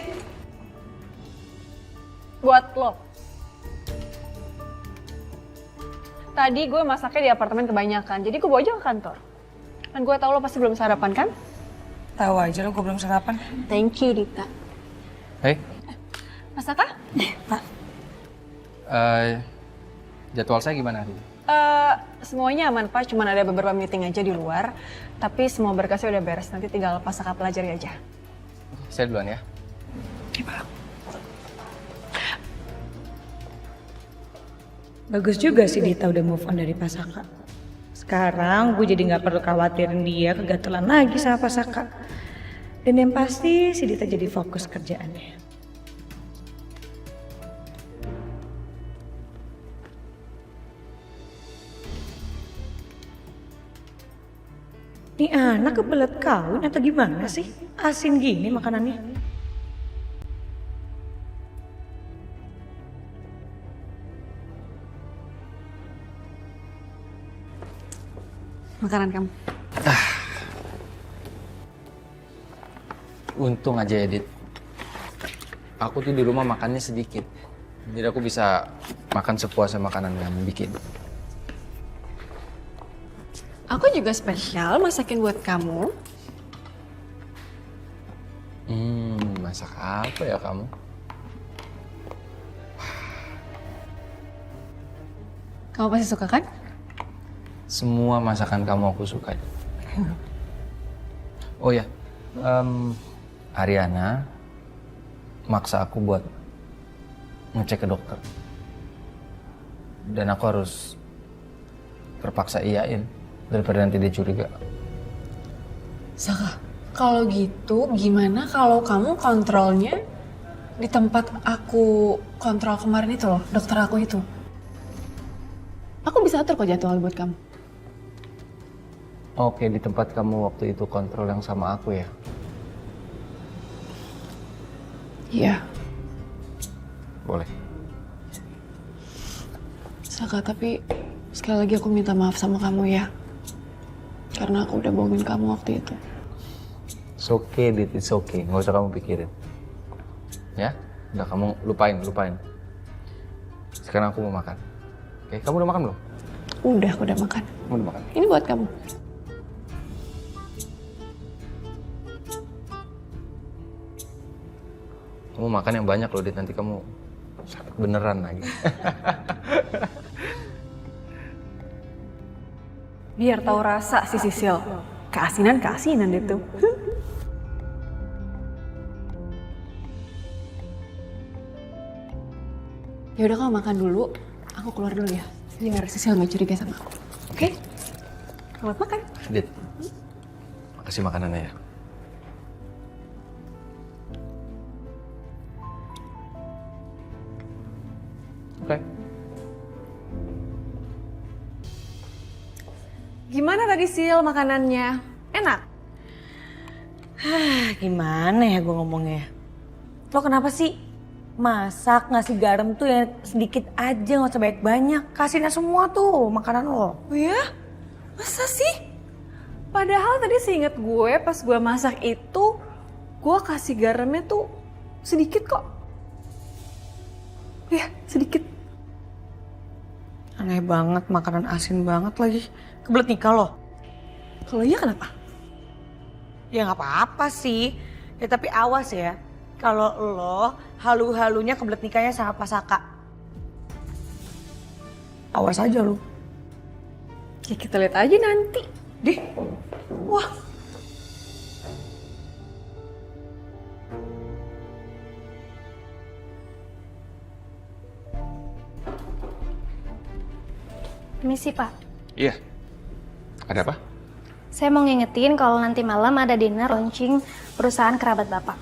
Speaker 3: Buat lo. Tadi gue masaknya di apartemen kebanyakan, jadi gue bawa aja ke kantor. Dan gue tahu lo pasti belum sarapan kan?
Speaker 8: Tahu aja lo gue belum sarapan.
Speaker 3: Thank you, Dita.
Speaker 2: Hei,
Speaker 3: Mas Saka?
Speaker 8: Pak.
Speaker 2: jadwal saya gimana hari ini?
Speaker 3: Semuanya aman Pak, cuman ada beberapa meeting aja di luar. Tapi semua berkasnya udah beres, nanti tinggal Pak Saka pelajari aja.
Speaker 2: Saya duluan ya.
Speaker 11: Bagus juga sih Dita udah move on dari Pasaka. Sekarang gue jadi gak perlu khawatirin dia kegatelan lagi sama Pasaka. Dan yang pasti si Dita jadi fokus kerjaannya. Ini anak kebelet kawin atau gimana sih? Asin gini makanannya.
Speaker 3: Makanan kamu.
Speaker 2: Untung aja Edit. Aku tuh di rumah makannya sedikit. Jadi aku bisa makan sepuasnya makanan yang bikin.
Speaker 3: Aku juga spesial masakin buat kamu.
Speaker 2: Masak apa ya kamu?
Speaker 3: Kamu pasti suka kan?
Speaker 2: Semua masakan kamu aku suka. Oh ya, Ariana maksa aku buat ngecek ke dokter. Dan aku harus terpaksa iyain daripada nanti dia curiga.
Speaker 3: Saka, kalau gitu gimana kalau kamu kontrolnya di tempat aku kontrol kemarin itu loh, dokter aku itu. Aku bisa atur kok jadwal buat kamu.
Speaker 2: Oke, di tempat kamu waktu itu kontrol yang sama aku ya?
Speaker 3: Iya.
Speaker 2: Boleh.
Speaker 3: Saka, tapi sekali lagi aku minta maaf sama kamu ya. Karena aku udah bohongin kamu waktu itu.
Speaker 2: It's okay, Dit. It's okay. Nggak usah kamu pikirin. Ya? Udah, kamu lupain. Sekarang aku mau makan. Oke, kamu udah makan belum?
Speaker 3: Udah, aku udah makan.
Speaker 2: Kamu udah makan?
Speaker 3: Ini buat kamu.
Speaker 2: Kamu makan yang banyak loh, Dit. Nanti kamu sakit beneran lagi.
Speaker 3: Biar tahu rasa si Sisil. Keasinan itu. Ya udah, kamu makan dulu. Aku keluar dulu ya. Biar Sisil nggak curiga sama aku. Oke? Selamat makan.
Speaker 2: Dit, makasih makanannya ya. Oke.
Speaker 3: Gimana tadi Sil makanannya? Enak?
Speaker 11: Gimana ya gue ngomongnya? Lo kenapa sih masak ngasih garam tuh yang sedikit aja, nggak usah banyak-banyak. Kasihnya semua tuh makanan lo.
Speaker 3: Oh ya? Masa sih? Padahal tadi seinget gue pas gue masak itu, gue kasih garamnya tuh sedikit kok. Ya, sedikit.
Speaker 11: Aneh banget, makanan asin banget lagi. Kebelet nikah lo?
Speaker 3: Kalau iya kenapa?
Speaker 11: Ya nggak apa-apa sih. Ya tapi awas ya. Kalau lo halu-halunya kebelet nikahnya sama Pasaka. Awas aja lo.
Speaker 3: Ya kita lihat aja nanti.
Speaker 11: Dih. Wah.
Speaker 15: Permisi Pak,
Speaker 7: Iya. Ada apa?
Speaker 15: saya mau ngingetin kalau nanti malam ada dinner launching perusahaan kerabat Bapak.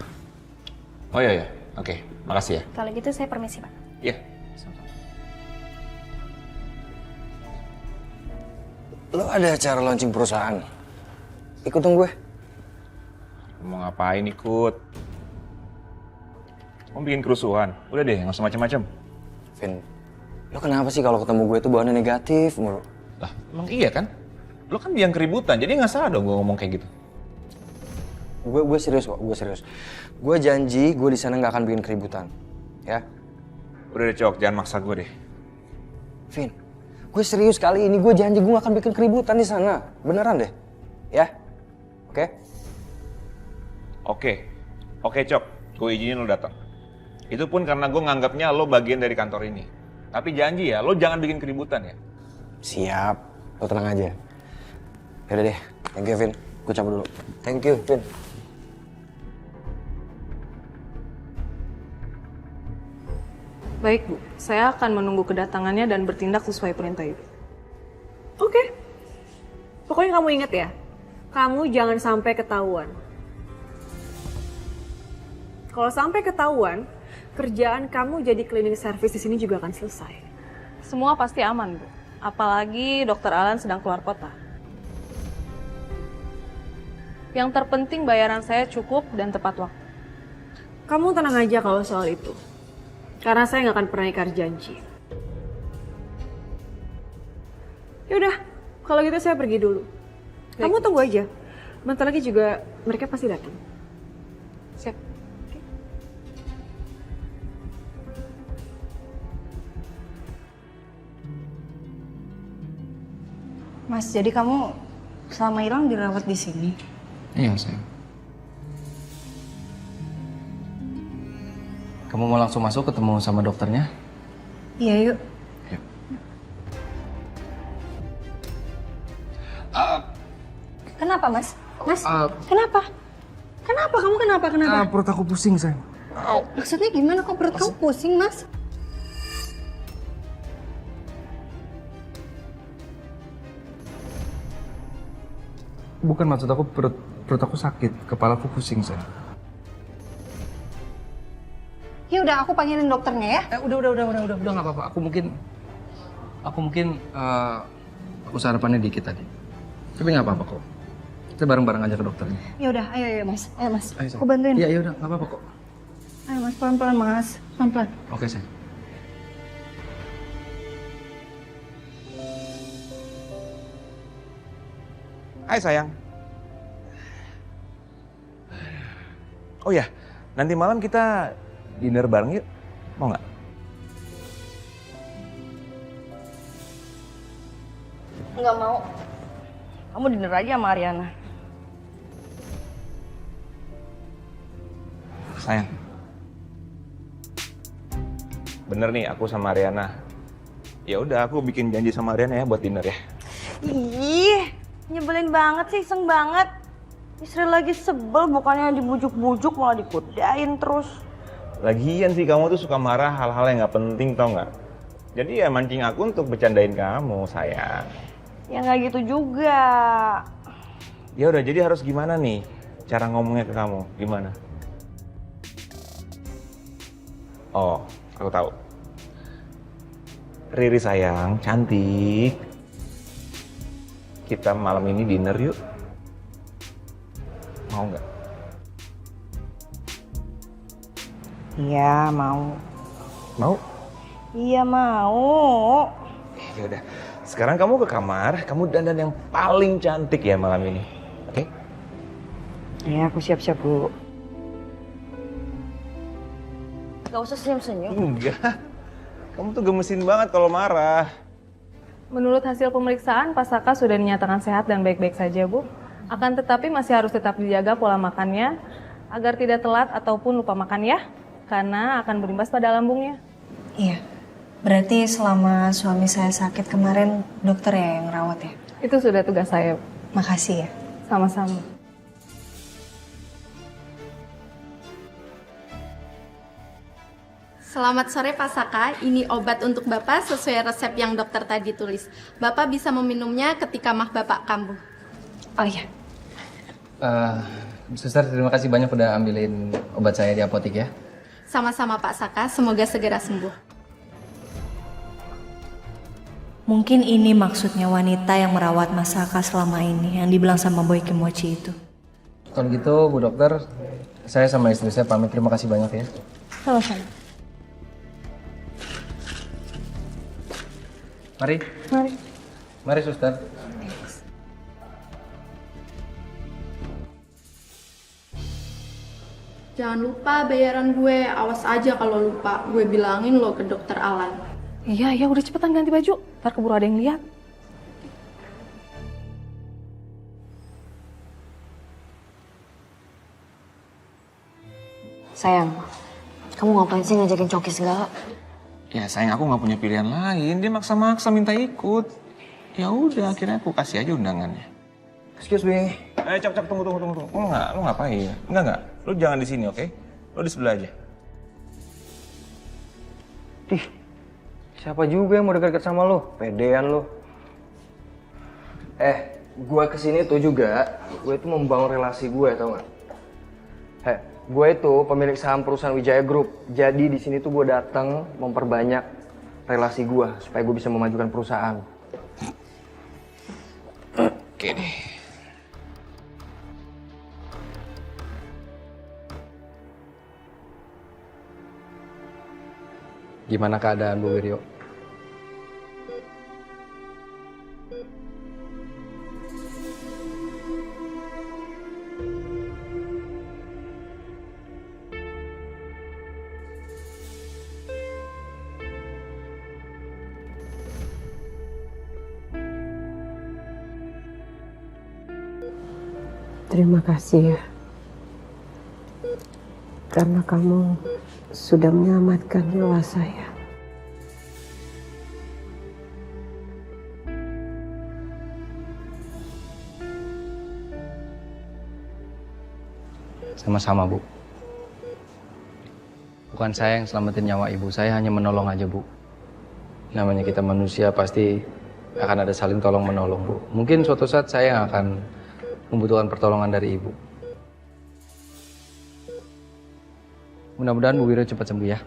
Speaker 7: Oh iya, oke. Makasih ya.
Speaker 15: Kalau gitu saya permisi Pak.
Speaker 7: Iya.
Speaker 10: Lo ada acara launching perusahaan? Ikut dong gue.
Speaker 7: Mau ngapain ikut? Mau bikin kerusuhan? Udah deh, nggak usah macam-macam.
Speaker 10: Vin, lo kenapa sih kalau ketemu gue tuh bahannya negatif mulu?
Speaker 7: Lah, emang iya kan? Lo kan biang keributan, jadi nggak salah dong gue ngomong kayak gitu.
Speaker 2: Gue serius kok, gue serius. Gue janji gue di sana nggak akan bikin keributan, ya.
Speaker 7: Udah deh Cok, jangan maksa gue deh.
Speaker 2: Vin, gue serius kali ini, gue janji gue gak akan bikin keributan di sana, beneran deh, ya. Oke?
Speaker 7: Oke Cok, gue izinin lo datang. Itu pun karena gue nganggapnya lo bagian dari kantor ini. Tapi janji ya, lo jangan bikin keributan ya.
Speaker 2: Siap, lo tenang aja. Yaudah deh, thank you Vin, gue cabut dulu. Thank you Vin.
Speaker 3: Baik Bu, saya akan menunggu kedatangannya dan bertindak sesuai perintah Ibu.
Speaker 4: Oke. Pokoknya kamu ingat ya, kamu jangan sampai ketahuan. Kalau sampai ketahuan, kerjaan kamu jadi cleaning service di sini juga akan selesai.
Speaker 3: Semua pasti aman Bu, apalagi Dokter Alan sedang keluar kota. Yang terpenting bayaran saya cukup dan tepat waktu.
Speaker 4: Kamu tenang aja kalau soal itu. Karena saya nggak akan pernah ingkar janji. Yaudah, kalau gitu saya pergi dulu. Kamu tunggu aja. Bentar lagi juga mereka pasti datang.
Speaker 3: Siap.
Speaker 11: Mas, jadi kamu selama hilang dirawat di sini?
Speaker 2: Iya sayang. Kamu mau langsung masuk ketemu sama dokternya?
Speaker 11: Iya, yuk.
Speaker 2: Yuk.
Speaker 11: Kenapa, Mas? Mas, kenapa? Kenapa? Kamu kenapa?
Speaker 2: Perut aku pusing sayang.
Speaker 11: Maksudnya gimana kok perut kamu pusing, Mas?
Speaker 2: Bukan, maksud aku perut aku sakit, kepala aku pusing sayang.
Speaker 11: Ya udah, aku panggilin dokternya ya.
Speaker 2: Udah nggak apa-apa. Aku mungkin aku sarapannya dikit tadi. Tapi nggak apa-apa kok. Kita bareng-bareng aja ke dokternya.
Speaker 11: Ya udah, ayo Mas. Ayo Mas.
Speaker 2: Ayo,
Speaker 11: Aku bantuin.
Speaker 2: Iya udah, nggak apa-apa kok.
Speaker 11: Ayo Mas, pelan-pelan Mas. Pelan-pelan.
Speaker 2: Oke sayang.
Speaker 7: Hai sayang. Oh ya, nanti malam kita dinner bareng yuk. Mau nggak?
Speaker 4: Nggak mau. Kamu dinner aja sama Ariana.
Speaker 7: Sayang. Bener nih, aku sama Ariana. Ya udah, aku bikin janji sama Ariana ya buat dinner ya.
Speaker 4: Ih, nyebelin banget sih, iseng banget. Istri lagi sebel, bukannya dibujuk-bujuk malah dikudain terus.
Speaker 7: Lagian sih kamu tuh suka marah hal-hal yang nggak penting, tau nggak? Jadi ya mancing aku untuk bercandain kamu, sayang.
Speaker 4: Ya nggak gitu juga.
Speaker 7: Ya udah, jadi harus gimana nih cara ngomongnya ke kamu? Gimana? Oh, aku tahu. Riri sayang, cantik. Kita malam ini dinner yuk. Mau nggak?
Speaker 4: Iya, mau.
Speaker 7: Mau?
Speaker 4: Iya, mau.
Speaker 7: Ya udah. Sekarang kamu ke kamar, kamu dandan yang paling cantik ya malam ini. Oke?
Speaker 4: Ya, aku siap-siap, Bu. Gak usah senyum-senyum.
Speaker 7: Enggak. Kamu tuh gemesin banget kalau marah.
Speaker 3: Menurut hasil pemeriksaan, Pak Saka sudah dinyatakan sehat dan baik-baik saja, Bu. Akan tetapi masih harus tetap dijaga pola makannya agar tidak telat ataupun lupa makan ya, karena akan berimbas pada lambungnya.
Speaker 11: Iya. Berarti selama suami saya sakit kemarin, dokter ya yang rawat ya?
Speaker 3: Itu sudah tugas saya.
Speaker 11: Makasih ya.
Speaker 3: Sama-sama.
Speaker 16: Selamat sore Pak Saka, ini obat untuk Bapak sesuai resep yang dokter tadi tulis. Bapak bisa meminumnya ketika mah Bapak kambuh.
Speaker 11: Oh iya.
Speaker 2: Suster, terima kasih banyak udah ambilin obat saya di apotek ya.
Speaker 16: Sama-sama Pak Saka, semoga segera sembuh.
Speaker 11: Mungkin ini maksudnya wanita yang merawat Mas Saka selama ini, yang dibilang sama Boy Kimochi itu.
Speaker 2: Kalau gitu, Bu Dokter, saya sama istri saya pamit. Terima kasih banyak ya.
Speaker 3: Sama-sama.
Speaker 2: Mari.
Speaker 3: Mari.
Speaker 2: Mari, Suster.
Speaker 16: Jangan lupa bayaran gue, awas aja kalau lupa. Gue bilangin lo ke dokter Alan.
Speaker 3: Iya, udah cepetan ganti baju. Ntar keburu ada yang lihat.
Speaker 4: Sayang, kamu ngapain sih ngajakin Coki segala?
Speaker 7: Ya sayang, aku nggak punya pilihan lain. Dia maksa-maksa minta ikut. Ya udah, akhirnya aku kasih aja undangannya.
Speaker 13: Excuse me.
Speaker 7: Cok, tunggu. Lu ngapain? Enggak. Lu jangan di sini, oke? Lu di sebelah aja.
Speaker 13: Ih, siapa juga yang mau dekat-dekat sama lo? Pedean lo. Gue kesini tuh juga, gue itu membangun relasi gue, tau gak? Gue itu pemilik saham perusahaan Wijaya Group. Jadi di sini tuh gue datang memperbanyak relasi gue supaya gue bisa memajukan perusahaan.
Speaker 7: Oke deh.
Speaker 2: Gimana keadaan Bu Wiryo?
Speaker 14: Terima kasih ya. Karena kamu sudah menyelamatkan nyawa saya.
Speaker 2: Sama-sama, Bu. Bukan saya yang selamatin nyawa ibu, saya hanya menolong aja, Bu. Namanya kita manusia pasti akan ada saling tolong-menolong, Bu. Mungkin suatu saat saya yang akan membutuhkan pertolongan dari ibu. Mudah-mudahan Bu Wiryo cepat sembuh ya.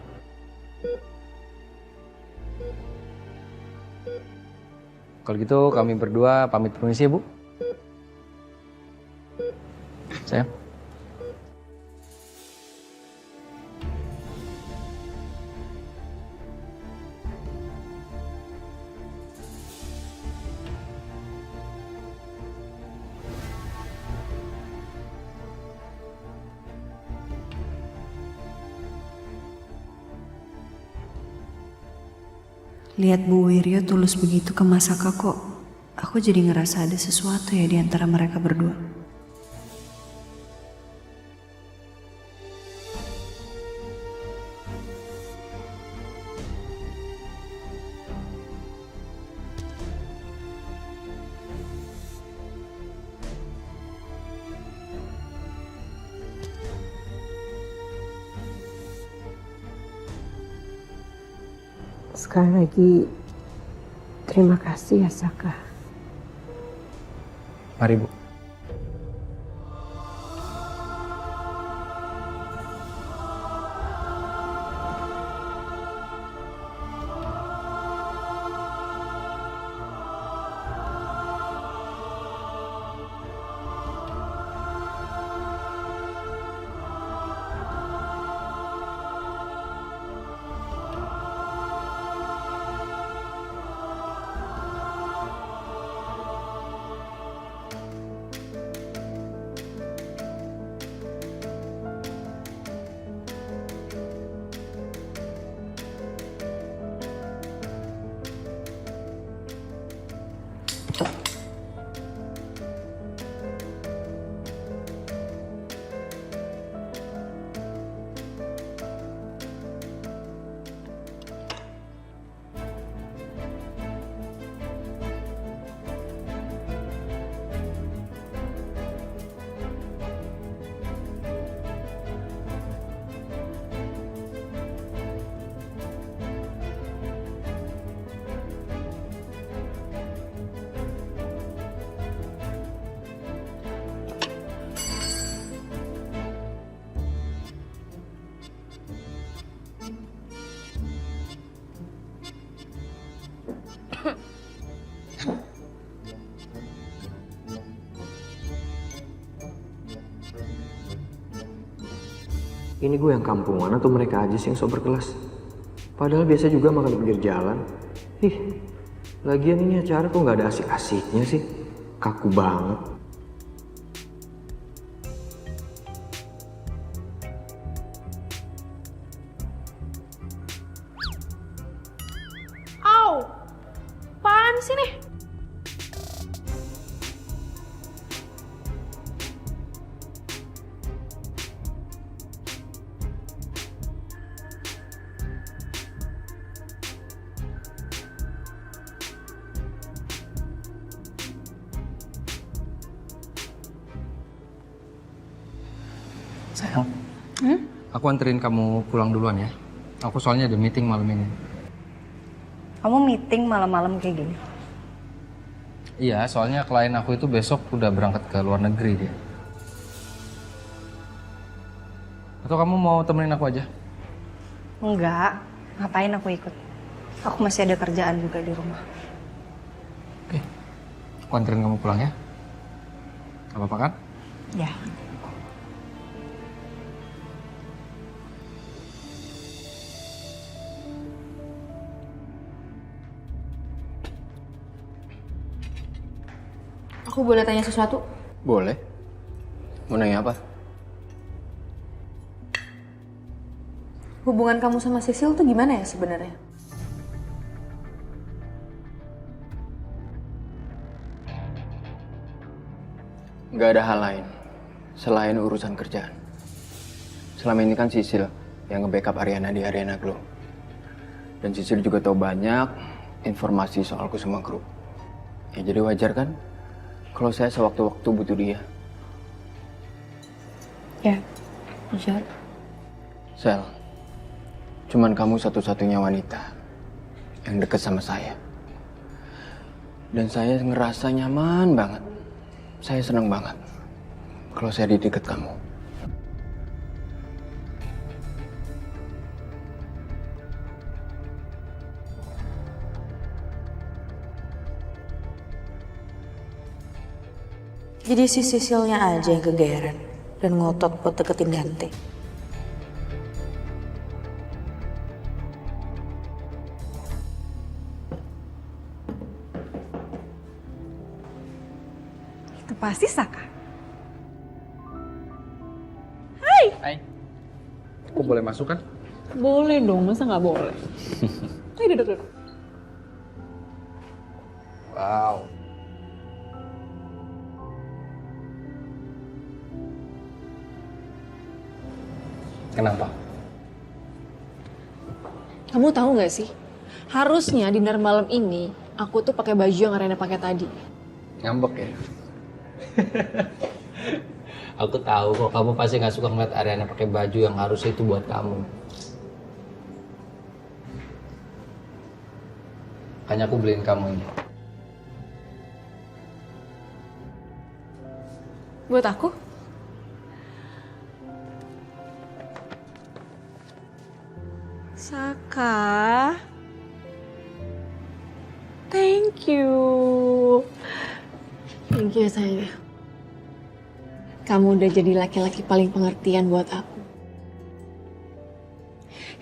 Speaker 2: Kalau gitu kami berdua pamit permisi ya, Bu. Sayang.
Speaker 14: Lihat Bu Wiryo tulus begitu ke Mas Saka kok. Aku jadi ngerasa ada sesuatu ya di antara mereka berdua. Sekali lagi, terima kasih ya Saka.
Speaker 2: Mari, Bu.
Speaker 13: Ini gue yang kampungan atau mereka aja sih yang sok berkelas? Padahal biasa juga makan di pinggir jalan. Ih, lagian ini acara kok nggak ada asik-asiknya sih? Kaku banget.
Speaker 16: sini?
Speaker 2: Sayang, aku anterin kamu pulang duluan ya. Aku soalnya ada meeting malam ini.
Speaker 4: Kamu meeting malam-malam kayak gini?
Speaker 2: Iya, soalnya klien aku itu besok udah berangkat ke luar negeri dia. Atau kamu mau temenin aku aja?
Speaker 4: Enggak, ngapain aku ikut? Aku masih ada kerjaan juga di rumah.
Speaker 2: Aku anterin kamu pulang ya. Gak apa-apa kan?
Speaker 4: Ya.
Speaker 17: Aku boleh tanya sesuatu?
Speaker 1: Boleh. Mau nanya apa?
Speaker 17: Hubungan kamu sama Sisil tuh gimana ya sebenarnya?
Speaker 1: Nggak ada hal lain selain urusan kerjaan. Selama ini kan Sisil yang nge-backup Ariana di Ariana Glow. Dan Sisil juga tahu banyak informasi soalku sama grup. Ya jadi wajar kan kalau saya sewaktu-waktu butuh dia.
Speaker 17: Ya, wajar.
Speaker 1: Sel, cuman kamu satu-satunya wanita yang deket sama saya. Dan saya ngerasa nyaman banget. Saya senang banget kalau saya di deket kamu.
Speaker 8: Jadi si Sisilnya aja yang kegeeran dan ngotot buat deketin Dante.
Speaker 4: Itu pasti Saka.
Speaker 2: Hai. Aku boleh masuk kan?
Speaker 3: Boleh dong, masa nggak boleh? Ayo duduk.
Speaker 2: Wow. Kenapa?
Speaker 3: Kamu tahu nggak sih? Harusnya dinner malam ini aku tuh pakai baju yang Arena pakai tadi.
Speaker 2: Ngambek ya? Aku tahu kok kamu pasti nggak suka ngeliat Ariana pakai baju yang harusnya itu buat kamu. Makanya aku beliin kamu ini.
Speaker 3: Buat aku? Saka. Thank you. Thank you sayang. Kamu udah jadi laki-laki paling pengertian buat aku.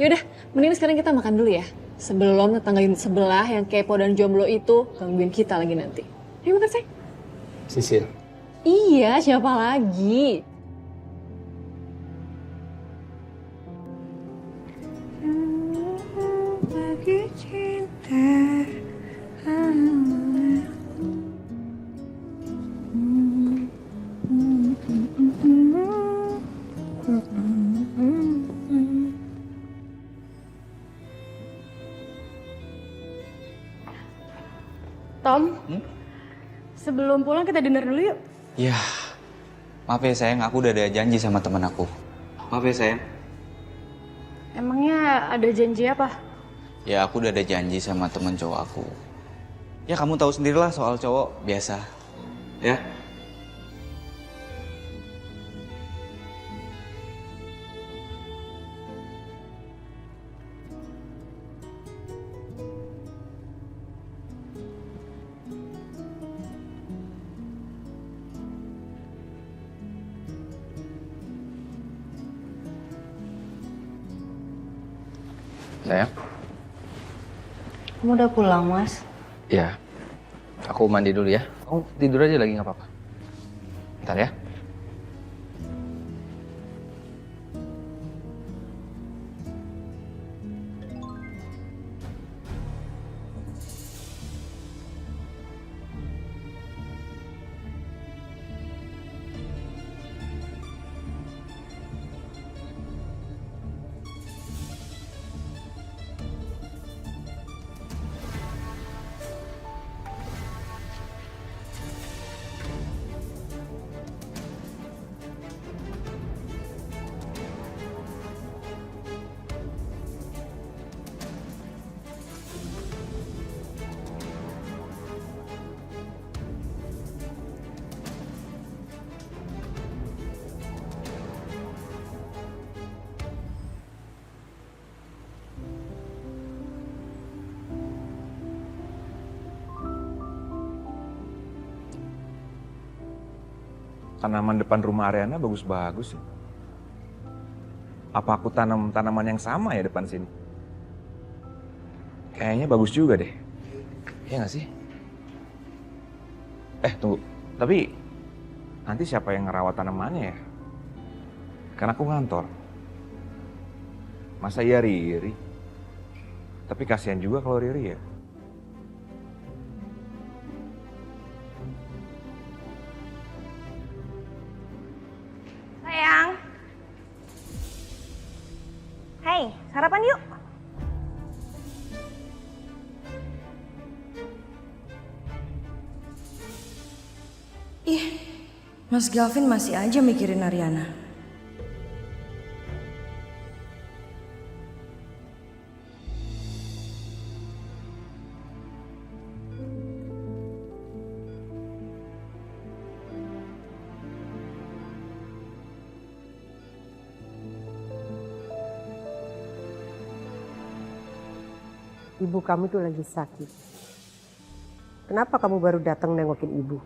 Speaker 3: Yaudah, mending sekarang kita makan dulu ya. Sebelum tetanggain sebelah yang kepo dan jomblo itu gangguin kita lagi nanti. Ayo makan, sayang.
Speaker 2: Sisil.
Speaker 3: Iya, siapa lagi?
Speaker 11: Lagi cinta.
Speaker 16: Tom, sebelum pulang kita dinner dulu yuk.
Speaker 18: Ya, maaf ya sayang, aku udah ada janji sama temen aku. Maaf ya sayang.
Speaker 16: Emangnya ada janji apa?
Speaker 18: Ya aku udah ada janji sama temen cowok aku. Ya kamu tahu sendirilah soal cowok, biasa. Ya.
Speaker 2: Sayang?
Speaker 4: Kamu udah pulang, Mas?
Speaker 2: Ya. Aku mandi dulu ya. Kamu tidur aja lagi nggak apa-apa. Bentar ya.
Speaker 7: tanaman depan rumah Ariana bagus-bagus sih. Apa aku tanam tanaman yang sama ya depan sini? Kayaknya bagus juga deh. Iya nggak sih? Tunggu. Tapi nanti siapa yang ngerawat tanamannya ya? Karena aku ngantor. Masa iya Riri? Tapi kasihan juga kalau Riri ya.
Speaker 4: Sayang. Hai, sarapan yuk.
Speaker 11: Ih, Mas Galvin masih aja mikirin Ariana.
Speaker 19: Ibu kamu tuh lagi sakit. Kenapa kamu baru datang nengokin ibu?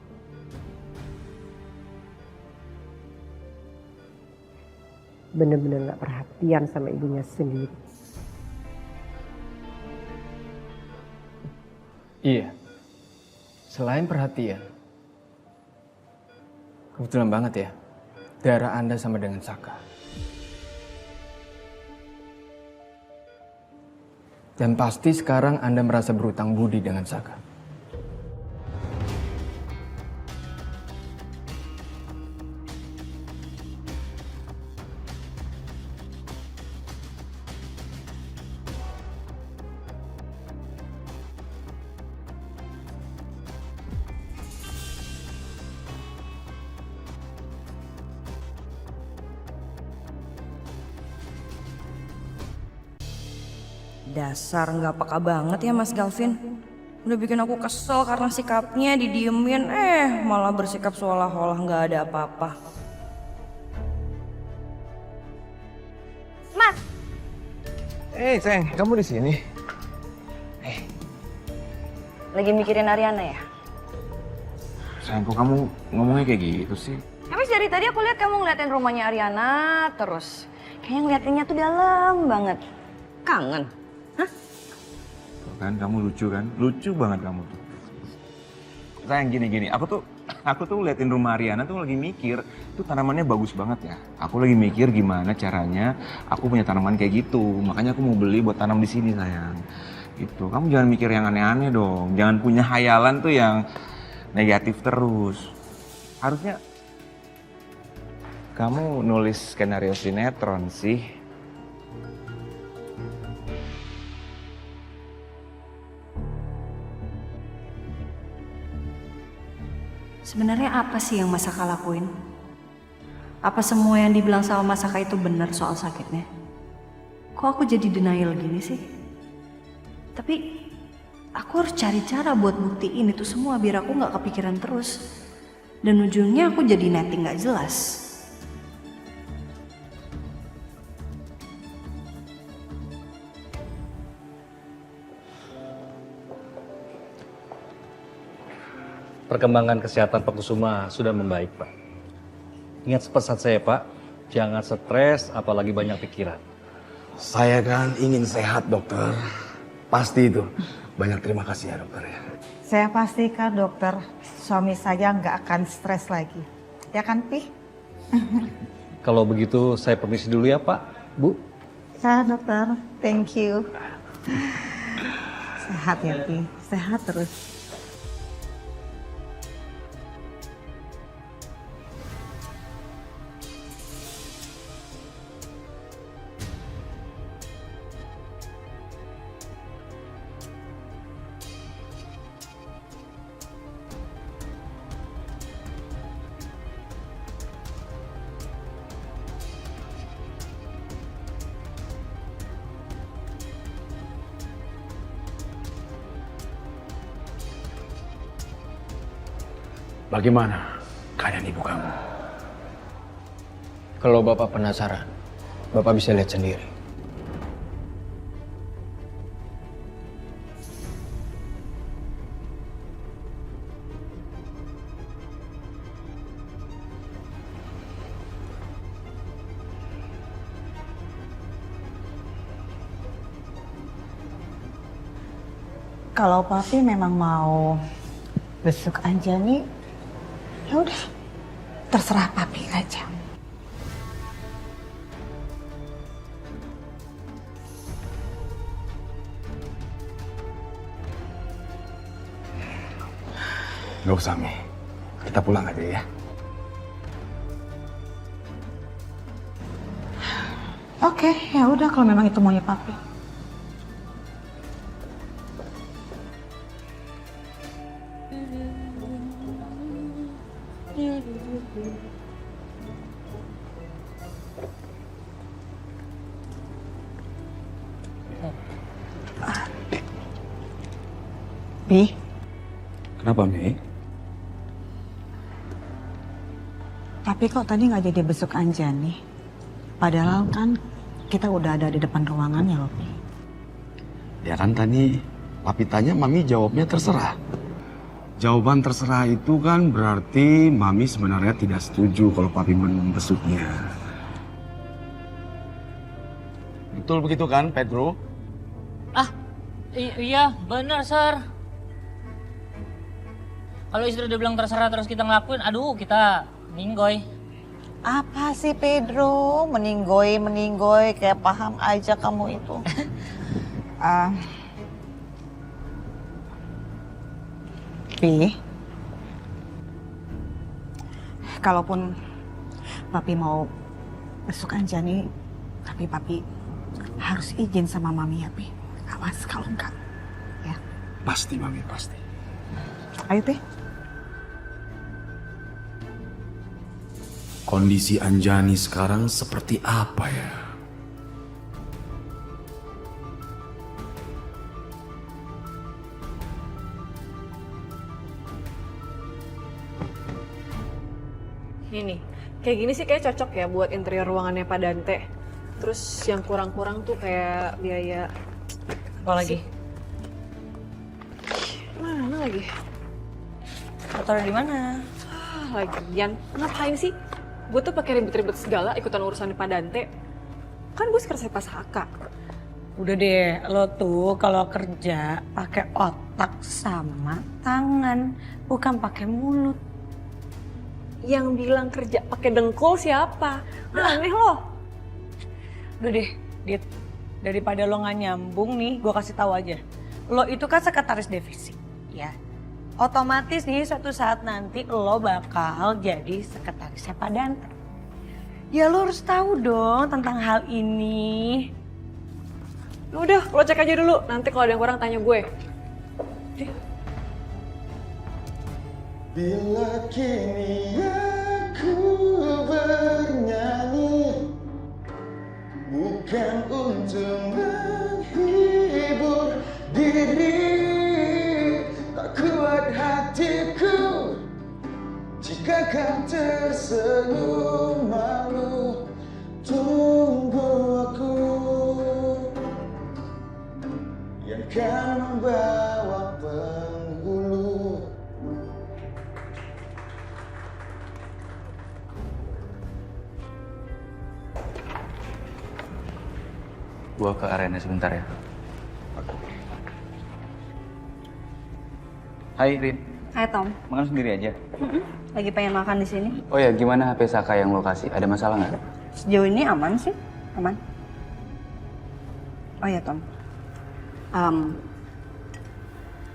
Speaker 19: Bener-bener gak perhatian sama ibunya sendiri.
Speaker 1: Iya. Selain perhatian, kebetulan banget ya, darah Anda sama dengan Saka. Dan pasti sekarang Anda merasa berutang budi dengan Saka.
Speaker 11: Dasar nggak peka banget ya Mas Galvin. Udah bikin aku kesel karena sikapnya didiemin, malah bersikap seolah-olah nggak ada apa-apa.
Speaker 4: Mas.
Speaker 7: Sayang, kamu di sini?
Speaker 4: Lagi mikirin Ariana ya?
Speaker 7: Sayang, kok kamu ngomongnya kayak gitu sih?
Speaker 4: Habis dari tadi aku lihat kamu ngeliatin rumahnya Ariana terus. Kayaknya ngeliatinnya tuh dalam banget. Kangen.
Speaker 7: Kan kamu lucu kan? Lucu banget kamu tuh. Sayang gini, aku tuh liatin rumah Ariana tuh lagi mikir, tuh tanamannya bagus banget ya. Aku lagi mikir gimana caranya aku punya tanaman kayak gitu. Makanya aku mau beli buat tanam di sini sayang. Gitu. Kamu jangan mikir yang aneh-aneh dong. Jangan punya hayalan tuh yang negatif terus. Harusnya kamu nulis skenario sinetron sih.
Speaker 14: Sebenarnya apa sih yang Mas Saka lakuin? Apa semua yang dibilang sama Mas Saka itu benar soal sakitnya? Kok aku jadi denial gini sih? Tapi aku harus cari cara buat buktiin itu semua biar aku nggak kepikiran terus. Dan ujungnya aku jadi netting nggak jelas.
Speaker 20: Perkembangan kesehatan Pak Kusuma sudah membaik, Pak. Ingat pesan saya, Pak, jangan stres apalagi banyak pikiran.
Speaker 10: Saya kan ingin sehat, dokter. Pasti itu. Banyak terima kasih ya, dokter ya.
Speaker 5: Saya pastikan dokter, suami saya nggak akan stres lagi. Ya kan, Pi?
Speaker 20: Kalau begitu saya permisi dulu ya, Pak, Bu.
Speaker 5: Ya, dokter. Thank you. Sehat ya, Pi. Sehat terus.
Speaker 10: Bagaimana keadaan ibu kamu?
Speaker 1: Kalau Bapak penasaran, Bapak bisa lihat sendiri.
Speaker 5: Kalau papi memang mau besok Anjani, ya udah, terserah papi aja.
Speaker 10: Gak usah, Mi. Kita pulang aja ya.
Speaker 5: Oke, ya udah kalau memang itu maunya papi. Bi,
Speaker 10: Kenapa, Mi?
Speaker 5: tapi kok tadi nggak jadi besok Anjani? Padahal kan kita udah ada di depan ruangannya loh, Bi.
Speaker 10: Ya kan tadi Papi tanya, Mami jawabnya terserah. Jawaban terserah itu kan berarti Mami sebenarnya tidak setuju kalau Papi membesuknya. Betul begitu kan, Pedro?
Speaker 21: Iya, benar, Sir. Kalau istri udah bilang terserah terus kita ngelakuin, aduh kita ninggoy.
Speaker 5: Apa sih Pedro? Meninggoy, kayak paham aja kamu itu. Pi, kalaupun Papi mau besok Anjani, tapi Papi harus izin sama Mami ya, Pi. Awas kalau enggak, ya.
Speaker 10: Pasti, Mami, pasti.
Speaker 5: Ayo, Pi.
Speaker 10: Kondisi Anjani sekarang seperti apa ya?
Speaker 3: Ini, kayak gini sih kayak cocok ya buat interior ruangannya Pak Dante. Terus yang kurang-kurang tuh kayak biaya...
Speaker 11: Apa lagi?
Speaker 3: Mana lagi?
Speaker 11: Taruh di mana?
Speaker 3: Lagian, ngapain sih? Gue tuh pakai ribet-ribet segala ikutan urusan di Pak Dante. Kan gue sekretaris Pak Saka.
Speaker 11: Udah deh, lo tuh kalau kerja pakai otak sama tangan, bukan pakai mulut.
Speaker 3: Yang bilang kerja pakai dengkul siapa? Aneh loh.
Speaker 11: Udah deh, Dit. Daripada lo nggak nyambung nih, gue kasih tahu aja. Lo itu kan sekretaris divisi, ya. Otomatis nih suatu saat nanti lo bakal jadi sekretarisnya Pak Dante. Ya lo harus tahu dong tentang hal ini.
Speaker 3: Udah, lo cek aja dulu. Nanti kalau ada yang kurang tanya gue.
Speaker 22: Bila kini aku bernyanyi, bukan untuk menghibur diri, tak kuat hatiku jika kau tersenyum malu. Tunggu aku yang kan membawa penghulu.
Speaker 18: Gua ke arena sebentar ya. Hai Rin,
Speaker 4: Hai Tom,
Speaker 18: makan sendiri aja.
Speaker 4: lagi pengen makan di sini.
Speaker 18: Oh ya, gimana HP Saka yang lo kasih? Ada masalah nggak?
Speaker 4: Sejauh ini aman sih, aman. Oh ya Tom,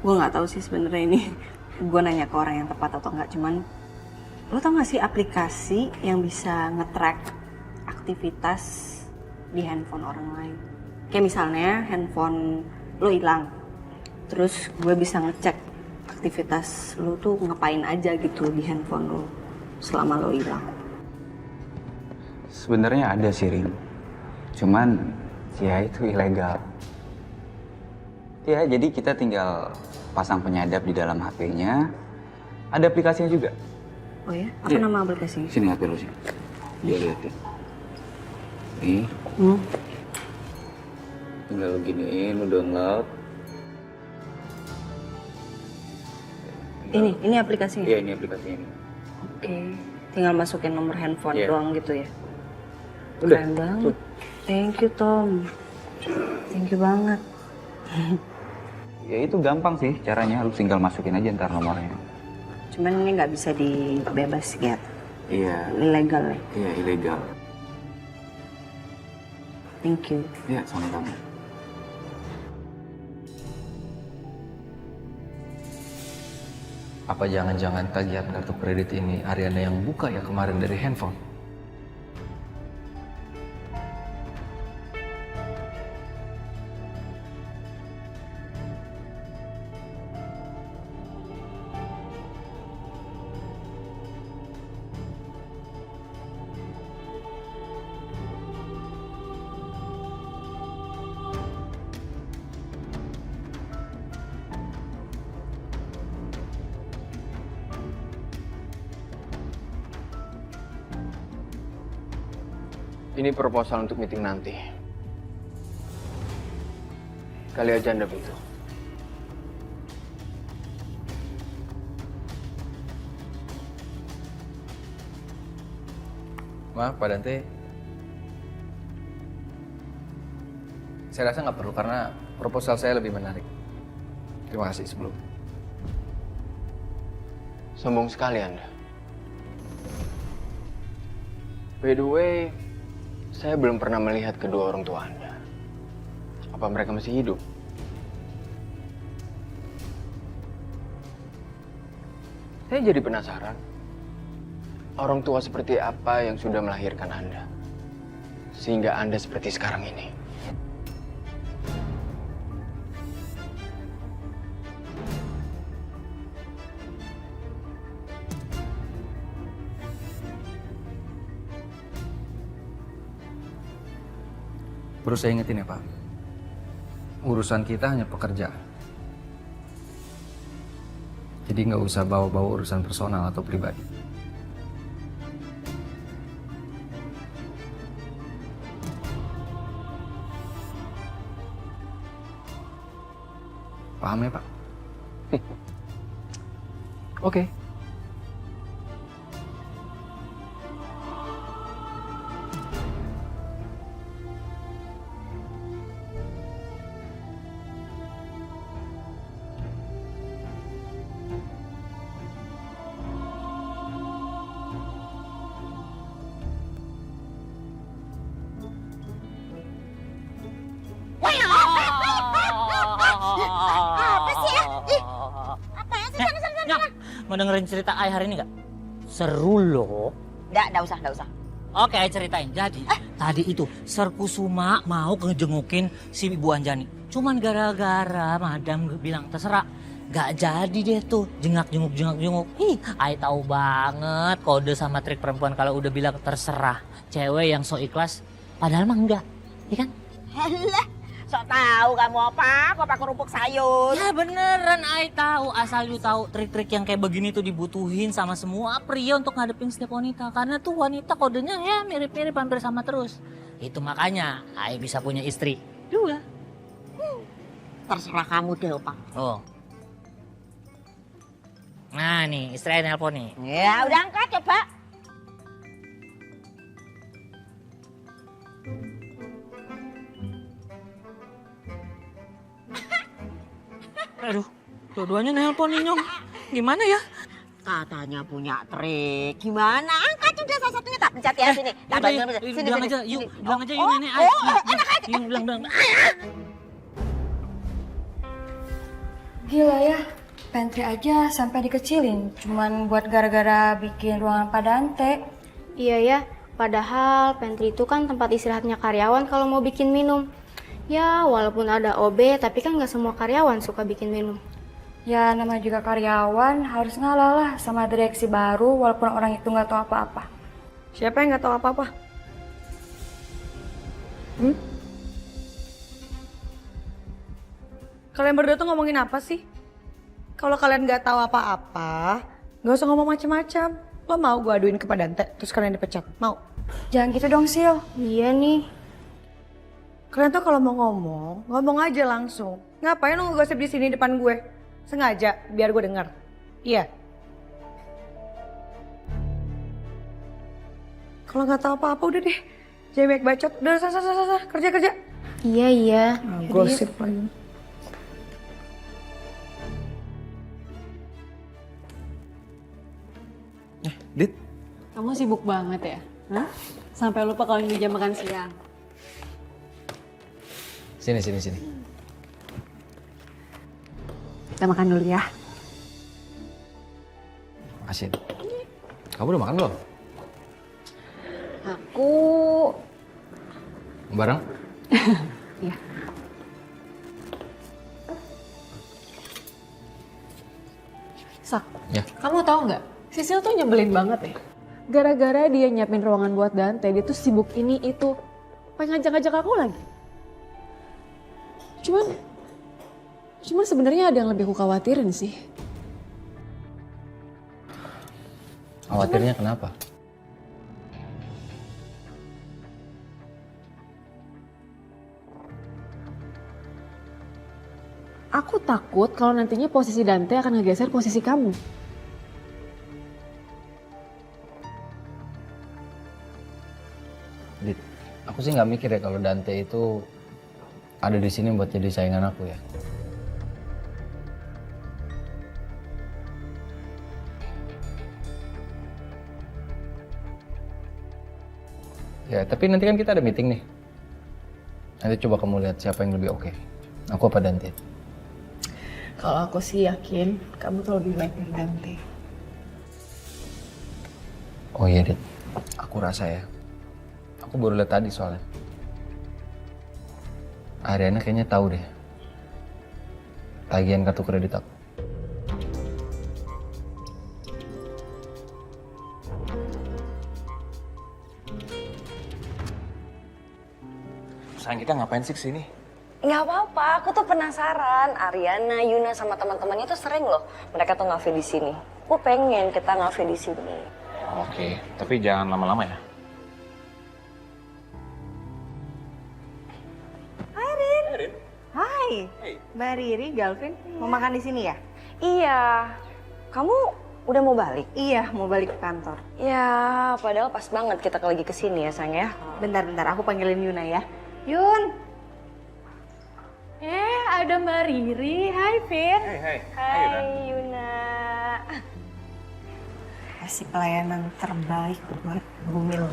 Speaker 4: gue nggak tahu sih sebenarnya ini gue nanya ke orang yang tepat atau nggak. Cuman lo tau nggak sih aplikasi yang bisa nge-track aktivitas di handphone orang lain? Kayak misalnya handphone lo hilang, terus gue bisa ngecek aktivitas lo tuh ngapain aja gitu di handphone lo selama lo hilang.
Speaker 18: Sebenarnya ada sih Rin, cuman ya itu ilegal. Ya jadi kita tinggal pasang penyadap di dalam HP-nya, ada aplikasinya juga.
Speaker 4: Oh ya? Apa nama aplikasinya?
Speaker 18: Sini HP lo sih, dia lihat ya. Nih, tinggal lo giniin, lo download.
Speaker 4: Ini aplikasinya?
Speaker 18: Iya, ini aplikasinya.
Speaker 4: Oke, tinggal masukin nomor handphone doang gitu ya?
Speaker 18: Udah.
Speaker 4: Keren banget. Thank you Tom. Thank you banget.
Speaker 18: Ya itu gampang sih caranya, lu tinggal masukin aja ntar nomornya.
Speaker 4: Cuman ini nggak bisa dibebas gitu.
Speaker 18: Iya.
Speaker 4: Ilegal ya?
Speaker 18: Iya, ilegal.
Speaker 4: Thank you.
Speaker 18: Iya, sama-sama.
Speaker 2: Apa jangan-jangan tagihan kartu kredit ini Ariana yang buka ya kemarin dari handphone?
Speaker 13: Ini proposal untuk meeting nanti. Kali aja Anda butuh.
Speaker 2: Maaf Pak Dante, saya rasa nggak perlu karena proposal saya lebih menarik. Terima kasih sebelum.
Speaker 13: Sombong sekali Anda. By the way, saya belum pernah melihat kedua orang tua Anda. Apa mereka masih hidup? Saya jadi penasaran. Orang tua seperti apa yang sudah melahirkan Anda? Sehingga Anda seperti sekarang ini.
Speaker 2: Perlu saya ingetin ya Pak, urusan kita hanya pekerjaan. Jadi nggak usah bawa-bawa urusan personal atau pribadi. Paham ya Pak? Oke.
Speaker 21: Apa sih ya? Apaan sih? Sana. Mau dengerin cerita Ai hari ini gak? Seru loh.
Speaker 4: Nggak usah.
Speaker 21: Oke, Ai ceritain. Jadi, tadi itu Ser Kusuma mau ngejengukin si Ibu Anjani. Cuman gara-gara madam bilang terserah. Gak jadi deh tuh, jenguk. Ih, Ai tahu banget kode sama trik perempuan kalau udah bilang terserah. Cewek yang so ikhlas, padahal mah enggak. Iya kan?
Speaker 4: Alah, sok tahu kamu apa? Kok pakai kerupuk sayur?
Speaker 21: Ya beneran, Ai tahu. Asal you tahu trik-trik yang kayak begini tuh dibutuhin sama semua pria untuk ngadepin setiap wanita. Karena tuh wanita kodenya ya mirip-mirip hampir sama terus. Itu makanya Ai bisa punya istri dua.
Speaker 4: Terserah kamu deh, Pak.
Speaker 21: Oh. Nah nih, istri Ai nelpon nih.
Speaker 4: Ya udah angkat coba.
Speaker 21: Aduh, dua-duanya nelpon nih Nyong. Gimana ya?
Speaker 4: Katanya punya trik. Gimana? Angkat udah salah satunya, tak pencet ya sini. Tak
Speaker 21: Yaudah,
Speaker 4: pencet sini.
Speaker 21: bilang aja, yuk, bilang aja yuk nenek.
Speaker 4: Enak aja.
Speaker 21: Yuk, bilang.
Speaker 11: Gila ya, pantry aja sampai dikecilin. Cuman buat gara-gara bikin ruangan Pak Dante.
Speaker 15: Iya ya, padahal pantry itu kan tempat istirahatnya karyawan kalau mau bikin minum. Ya, walaupun ada OB, tapi kan nggak semua karyawan suka bikin minum.
Speaker 11: Ya, namanya juga karyawan, harus ngalah lah sama direksi baru walaupun orang itu nggak tahu apa-apa. Siapa yang nggak tahu apa-apa? Kalian berdua tuh ngomongin apa sih? Kalau kalian nggak tahu apa-apa, nggak usah ngomong macam-macam. Lo mau gue aduin ke Pak Dante, terus kalian dipecat? Mau? Jangan gitu dong, Sil.
Speaker 15: Iya nih.
Speaker 11: Kalian tuh kalau mau ngomong aja langsung. Ngapain lo ngegosip di sini depan gue? Sengaja, biar gue dengar. Iya. Kalau nggak tahu apa-apa udah deh. Jangan banyak bacot. Udah, kerja.
Speaker 15: Iya.
Speaker 11: Gosip lagi.
Speaker 17: Kamu sibuk banget ya? Hah? Sampai lupa kalau ini jam makan siang.
Speaker 2: Sini.
Speaker 17: Kita makan dulu ya.
Speaker 2: Makasih. Kamu udah makan belum?
Speaker 17: Aku...
Speaker 2: Bareng?
Speaker 17: Iya. Sak,
Speaker 2: Ya.
Speaker 17: kamu tahu nggak? Sisil tuh nyebelin banget ya. Gara-gara dia nyiapin ruangan buat Dante, dia tuh sibuk ini itu. Pengen ngajak-ngajak aku lagi. Cuman sebenarnya ada yang lebih aku khawatirin sih.
Speaker 2: Khawatirnya kenapa?
Speaker 17: Aku takut kalau nantinya posisi Dante akan ngegeser posisi kamu.
Speaker 2: Dit, aku sih nggak mikir ya kalau Dante itu ada di sini buat jadi saingan aku ya. Ya, tapi nanti kan kita ada meeting nih. Nanti coba kamu lihat siapa yang lebih oke. Aku apa Dante?
Speaker 17: Kalau aku sih yakin kamu tuh lebih baik dari Dante.
Speaker 2: Oh iya, Dit. Aku rasa ya. Aku baru lihat tadi soalnya. Ariana kayaknya tahu deh tagihan kartu kredit aku.
Speaker 7: Sayang, kita ngapain sih kesini?
Speaker 4: Nggak apa-apa, aku tuh penasaran. Ariana, Yuna sama teman-temannya tuh sering loh mereka tuh ngafe di sini. Aku pengen kita ngafe di sini.
Speaker 7: Oke, tapi jangan lama-lama ya.
Speaker 4: Hai Rin. Hai. Mbak Riri, Galvin, mau makan di sini ya? Iya. Kamu udah mau balik? Iya, mau balik ke kantor. Ya, padahal pas banget kita lagi kesini ya, sayang ya. Bentar, aku panggilin Yuna ya. Yun.
Speaker 17: Ada Mbak Riri. Hai, Vin.
Speaker 4: Hai Yuna. Kasih pelayanan terbaik buat Bumil.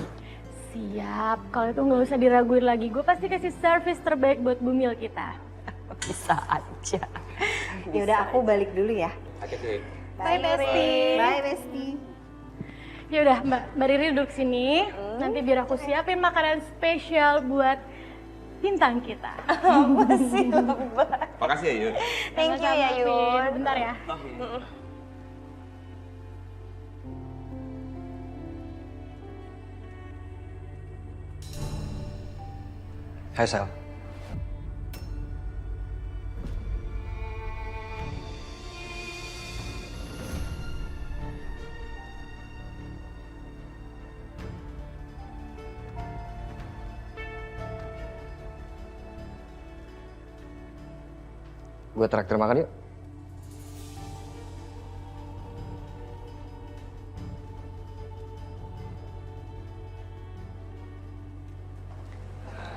Speaker 15: Siap, kalau itu nggak usah diraguin lagi. Gue pasti kasih service terbaik buat Bumil kita.
Speaker 4: Bisa aja. Ya udah, aku balik dulu ya.
Speaker 7: Oke.
Speaker 15: Bye, Besti.
Speaker 4: Bye, Besti.
Speaker 15: Ya udah, Mbak Riri duduk sini. Nanti biar aku siapin makanan spesial buat bintang kita.
Speaker 4: Makasih, Mbak.
Speaker 7: Makasih ya, Yun.
Speaker 4: Thank you ya, Yun.
Speaker 15: Bentar ya.
Speaker 2: Hai Sal.
Speaker 13: Gue traktir makan yuk.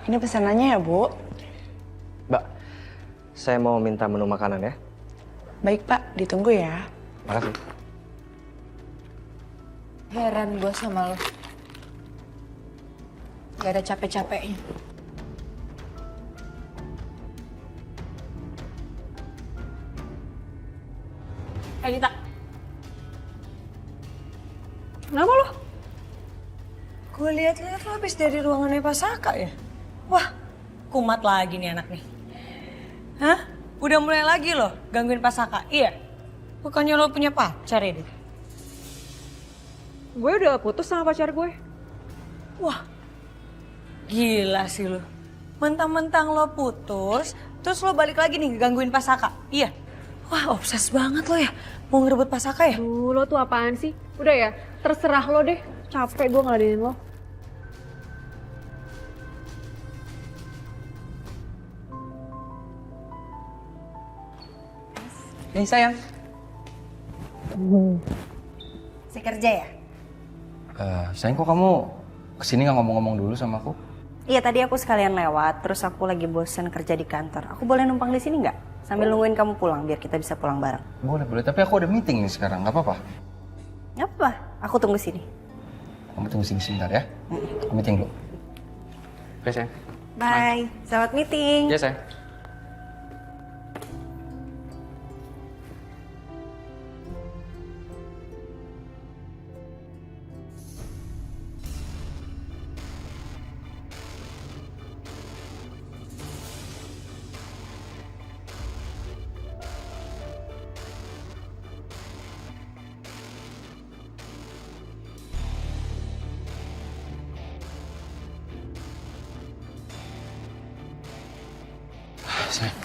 Speaker 4: Ini pesanannya ya, Bu?
Speaker 13: Mbak, saya mau minta menu makanan ya.
Speaker 17: Baik, Pak. Ditunggu ya.
Speaker 13: Makasih.
Speaker 17: Heran gue sama lo. Gak ada capek-capeknya. Dita. Kenapa lo?
Speaker 11: Gue lihat-lihat lo habis dari ruangannya Pak Saka ya? Wah, kumat lagi nih anak nih. Hah? Udah mulai lagi loh gangguin Pak Saka? Iya? Bukannya lo punya pacar ya, Dit?
Speaker 17: Gue udah putus sama pacar gue.
Speaker 11: Wah, gila sih lo. Mentang-mentang lo putus, terus lo balik lagi nih gangguin Pak Saka? Iya? Wah, obses banget lo ya. Mau ngerebut Pak Saka ya?
Speaker 17: Duh, lo tuh apaan sih? Udah ya, terserah lo deh. Capek gue ngeladenin lo.
Speaker 13: Nih sayang.
Speaker 4: Si kerja ya?
Speaker 2: Sayang, kok kamu kesini nggak ngomong-ngomong dulu sama aku?
Speaker 4: Iya, tadi aku sekalian lewat, terus aku lagi bosen kerja di kantor. Aku boleh numpang di sini nggak? Sambil nungguin kamu pulang, biar kita bisa pulang bareng.
Speaker 2: Boleh, tapi aku ada meeting nih sekarang, nggak apa-apa?
Speaker 4: Nggak apa, aku tunggu sini.
Speaker 2: Kamu tunggu sini sebentar ya. Aku meeting dulu. Oke, sayang.
Speaker 4: Bye. Selamat meeting.
Speaker 2: Ya, sayang.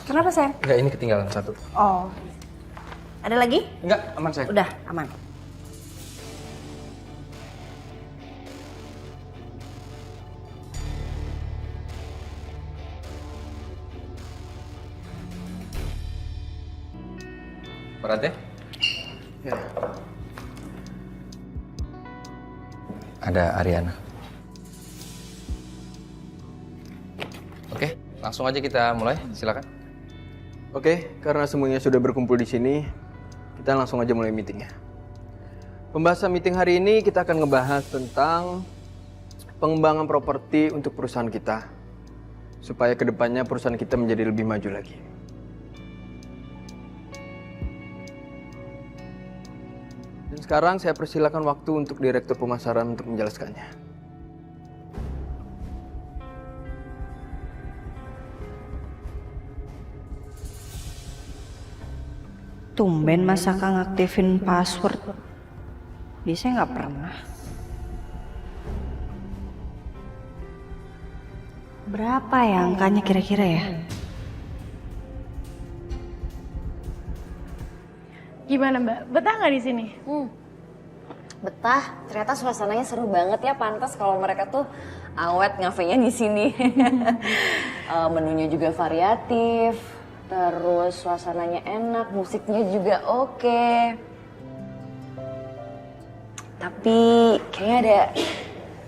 Speaker 4: Kenapa, sayang?
Speaker 2: Enggak, ini ketinggalan satu.
Speaker 4: Oh. Ada lagi?
Speaker 2: Enggak, aman sayang.
Speaker 4: Udah, aman.
Speaker 2: Berat ya? Ya. Ada Ariana. Oke, langsung aja kita mulai. Silakan.
Speaker 1: Oke, karena semuanya sudah berkumpul di sini, kita langsung aja mulai meetingnya. Pembahasan meeting hari ini kita akan ngebahas tentang pengembangan properti untuk perusahaan kita, supaya kedepannya perusahaan kita menjadi lebih maju lagi. Dan sekarang saya persilakan waktu untuk Direktur Pemasaran untuk menjelaskannya.
Speaker 14: Tumben Mas Saka ngaktifin password. Biasanya nggak pernah. Berapa ya angkanya kira-kira ya?
Speaker 15: Gimana Mbak? Betah nggak di sini?
Speaker 4: Betah. Ternyata suasananya seru banget ya. Pantas kalau mereka tuh awet ngafenya di sini. Menunya juga variatif. Terus suasananya enak, musiknya juga oke. Tapi kayaknya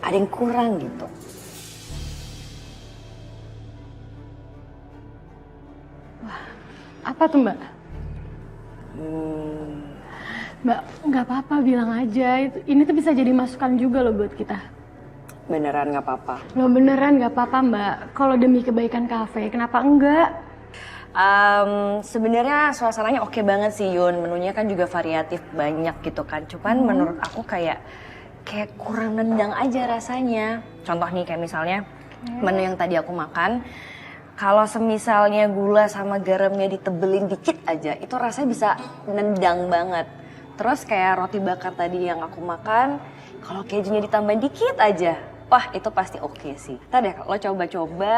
Speaker 4: ada yang kurang gitu.
Speaker 15: Wah, apa tuh Mbak? Mbak, nggak apa-apa bilang aja. Ini tuh bisa jadi masukan juga loh buat kita.
Speaker 4: Beneran nggak apa-apa?
Speaker 15: Loh beneran nggak apa-apa Mbak. Kalau demi kebaikan kafe, kenapa enggak?
Speaker 4: Sebenarnya suasananya oke banget sih Yun, menunya kan juga variatif banyak gitu kan. Cuman menurut aku kayak kurang nendang aja rasanya. Contoh nih kayak misalnya menu yang tadi aku makan, kalau semisalnya gula sama garamnya ditebelin dikit aja, itu rasanya bisa nendang banget. Terus kayak roti bakar tadi yang aku makan, kalau kejunya ditambahin dikit aja, wah itu pasti oke sih. Ntar deh lo coba-coba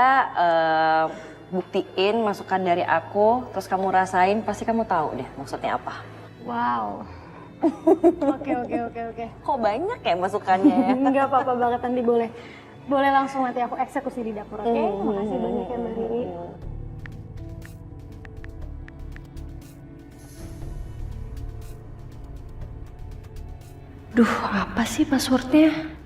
Speaker 4: buktiin masukan dari aku, terus kamu rasain, pasti kamu tahu deh maksudnya apa.
Speaker 15: Wow. Oke.
Speaker 4: Kok banyak ya masukannya ya?
Speaker 15: Nggak apa-apa banget, nanti boleh langsung nanti aku eksekusi di dapur, oke? Makasih banyak ya Mbak Riri.
Speaker 14: Duh, apa sih passwordnya?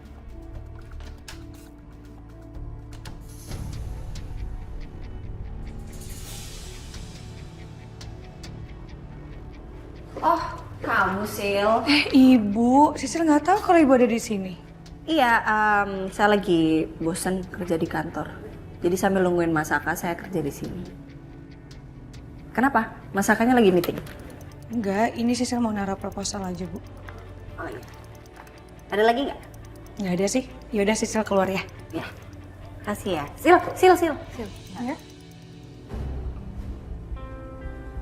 Speaker 4: Oh, kamu Sil?
Speaker 11: Ibu, Sisil nggak tahu kalau ibu ada di sini.
Speaker 4: Iya, saya lagi bosen kerja di kantor. Jadi sambil nungguin Mas Saka, saya kerja di sini. Kenapa? Mas Sakanya lagi meeting?
Speaker 11: Enggak, ini Sisil mau naruh proposal aja, Bu.
Speaker 4: Oh iya. Ada lagi nggak?
Speaker 11: Nggak ada sih. Yaudah Sisil keluar ya.
Speaker 4: Ya. Kasih ya. Sil.
Speaker 11: Ya.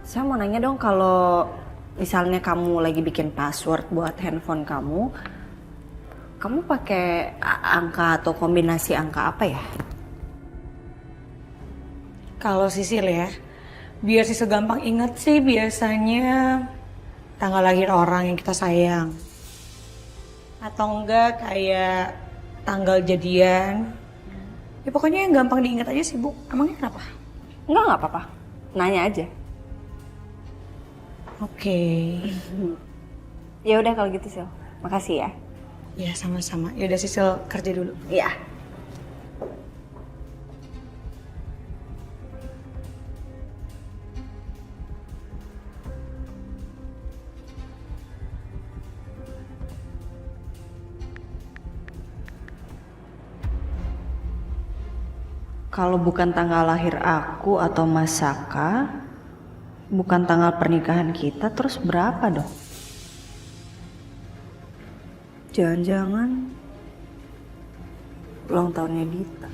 Speaker 4: Saya mau nanya dong, kalau misalnya kamu lagi bikin password buat handphone kamu pakai angka atau kombinasi angka apa ya?
Speaker 11: Kalau Sisil ya, biar Sisil gampang inget sih biasanya tanggal lahir orang yang kita sayang. Atau enggak kayak tanggal jadian. Ya pokoknya yang gampang diingat aja sih Bu. Emangnya kenapa?
Speaker 4: Enggak apa-apa. Nanya aja.
Speaker 11: Oke.
Speaker 4: Ya udah kalau gitu Sil. Makasih ya.
Speaker 11: Ya sama-sama. Ya udah Sisil kerja dulu.
Speaker 4: Iya.
Speaker 11: Kalau bukan tanggal lahir aku atau Mas Saka, bukan tanggal pernikahan kita, terus berapa dong? Jangan-jangan ulang tahunnya Dita.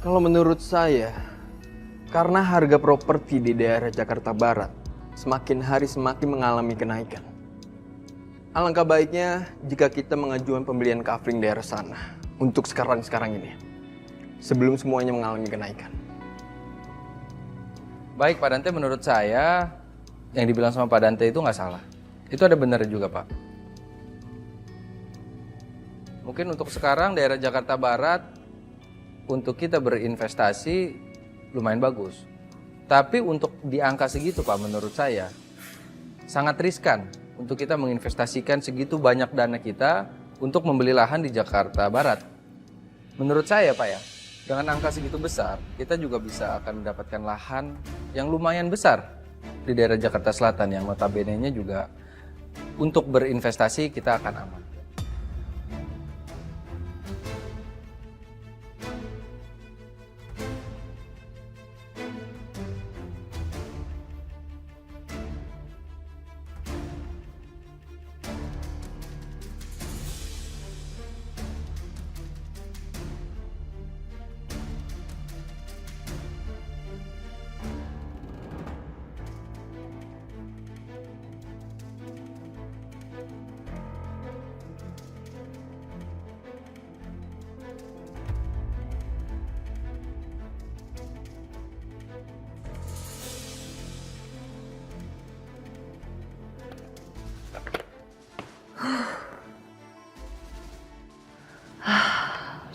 Speaker 1: Kalau menurut saya, karena harga properti di daerah Jakarta Barat semakin hari semakin mengalami kenaikan. Alangkah baiknya jika kita mengajukan pembelian kafling daerah sana untuk sekarang ini, sebelum semuanya mengalami kenaikan.
Speaker 2: Baik Pak Dante, menurut saya yang dibilang sama Pak Dante itu nggak salah. Itu ada benar juga Pak. Mungkin untuk sekarang daerah Jakarta Barat untuk kita berinvestasi lumayan bagus. Tapi untuk di angka segitu Pak, menurut saya sangat riskan untuk kita menginvestasikan segitu banyak dana kita untuk membeli lahan di Jakarta Barat. Menurut saya Pak ya, dengan angka segitu besar, kita juga bisa akan mendapatkan lahan yang lumayan besar di daerah Jakarta Selatan yang notabene-nya juga untuk berinvestasi kita akan aman.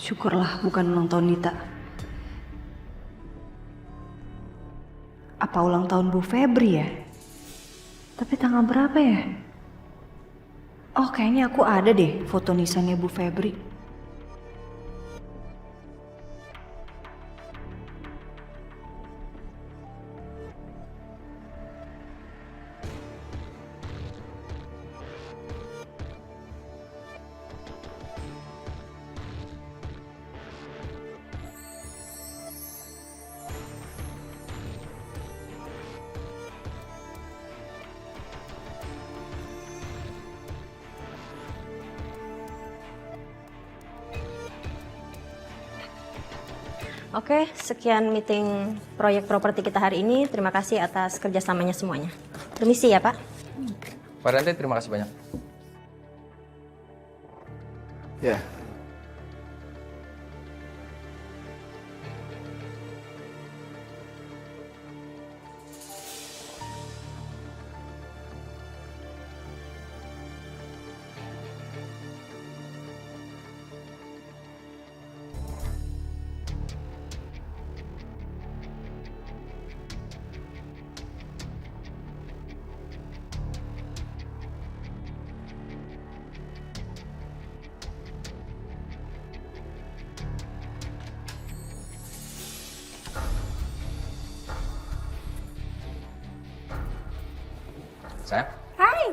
Speaker 11: Syukurlah bukan ulang tahun Dita. Apa ulang tahun Bu Febri ya? Tapi tanggal berapa ya? Oh, kayaknya aku ada deh foto nisannya Bu Febri.
Speaker 4: Oke, sekian meeting proyek properti kita hari ini. Terima kasih atas kerjasamanya semuanya. Permisi ya, Pak.
Speaker 2: Pak Dante, terima kasih banyak.
Speaker 1: Ya.
Speaker 2: Sayang,
Speaker 4: Hai,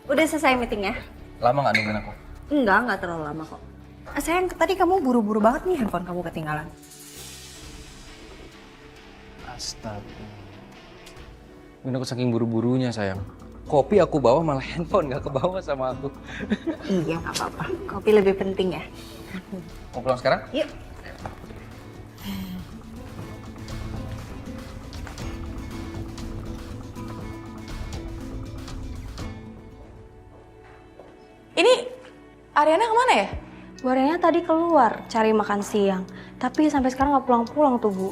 Speaker 4: udah selesai meetingnya?
Speaker 2: lama nggak nungguin aku?
Speaker 4: Enggak terlalu lama kok. Sayang, tadi kamu buru-buru banget nih handphone kamu ketinggalan.
Speaker 2: Astaga. Ini aku saking buru-burunya sayang. Kopi aku bawa malah handphone nggak kebawa sama aku.
Speaker 4: Iya, nggak apa-apa. Kopi lebih penting ya.
Speaker 2: Mau pulang sekarang?
Speaker 4: Yuk.
Speaker 3: Ini Ariana kemana ya?
Speaker 4: Bu Ariana tadi keluar cari makan siang. Tapi sampai sekarang nggak pulang-pulang tuh, Bu.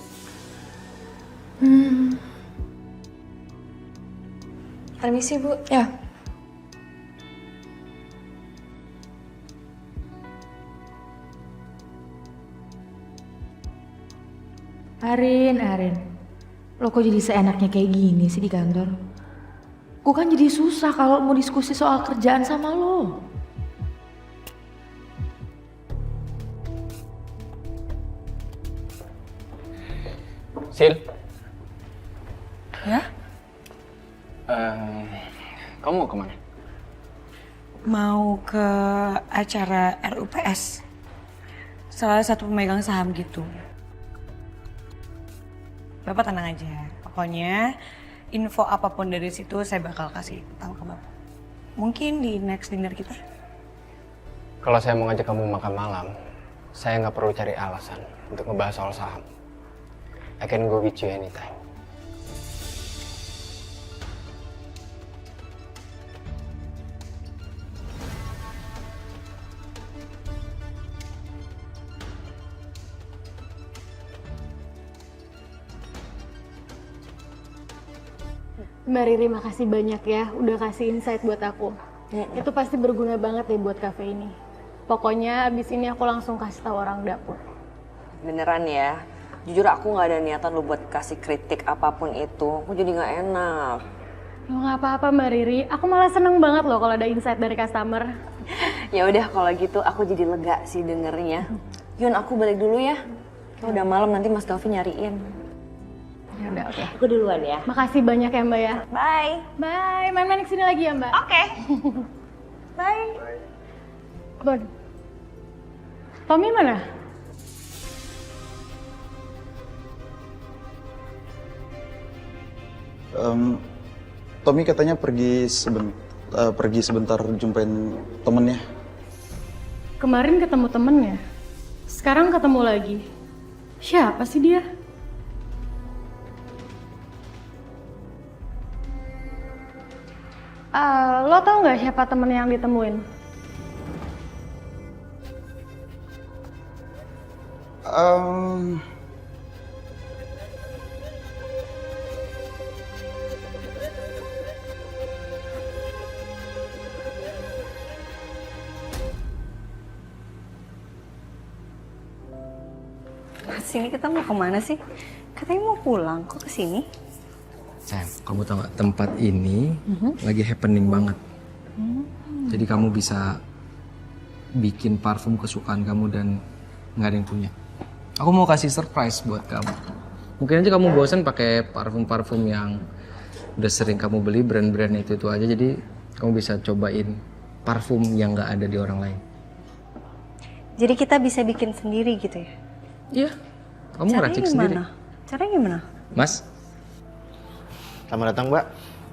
Speaker 3: Permisi, Bu.
Speaker 11: Ya. Arin. Lo kok jadi seenaknya kayak gini sih di kantor? Gue kan jadi susah kalau mau diskusi soal kerjaan sama lo.
Speaker 2: Sil.
Speaker 11: Ya?
Speaker 13: Kamu mau kemana?
Speaker 11: Mau ke acara RUPS. Salah satu pemegang saham gitu. Bapak tenang aja. Pokoknya info apapun dari situ saya bakal kasih tahu ke Bapak. Mungkin di next dinner kita.
Speaker 13: Kalau saya mau ngajak kamu makan malam, saya nggak perlu cari alasan untuk ngebahas soal saham. I can go with you anytime.
Speaker 15: Mbak Riri, makasih banyak ya udah kasih insight buat aku. Itu pasti berguna banget deh buat cafe ini. Pokoknya abis ini aku langsung kasih tahu orang dapur.
Speaker 4: Beneran ya, jujur aku nggak ada niatan lo buat kasih kritik apapun itu. Aku jadi nggak enak.
Speaker 15: Loh nggak apa-apa Mbak Riri, aku malah seneng banget loh kalau ada insight dari customer.
Speaker 4: Ya udah kalau gitu aku jadi lega sih dengernya. Yun, aku balik dulu ya. Udah malam, nanti Mas Galvi nyariin.
Speaker 15: Ya udah, oke.
Speaker 4: Aku duluan ya.
Speaker 15: Makasih banyak ya Mbak ya.
Speaker 4: Bye.
Speaker 15: Bye. Main-main kesini lagi ya Mbak.
Speaker 4: Oke.
Speaker 15: Bye. Bon. Tommy mana?
Speaker 22: Tommy katanya pergi sebentar jumpain temennya.
Speaker 15: Kemarin ketemu temennya. Sekarang ketemu lagi. Siapa sih dia? Lo tau nggak siapa temen yang ditemuin?
Speaker 4: Sini kita mau kemana sih? Katanya mau pulang, kok kesini?
Speaker 2: Sayang, kamu tau gak, tempat ini lagi happening banget. Jadi kamu bisa bikin parfum kesukaan kamu dan nggak ada yang punya. Aku mau kasih surprise buat kamu. Mungkin aja kamu bosan pakai parfum-parfum yang udah sering kamu beli, brand-brand itu aja. Jadi kamu bisa cobain parfum yang nggak ada di orang lain.
Speaker 4: Jadi kita bisa bikin sendiri gitu ya?
Speaker 2: Iya. Kamu ngeracik sendiri.
Speaker 4: Caranya gimana?
Speaker 2: Mas,
Speaker 22: Selamat datang, Mbak.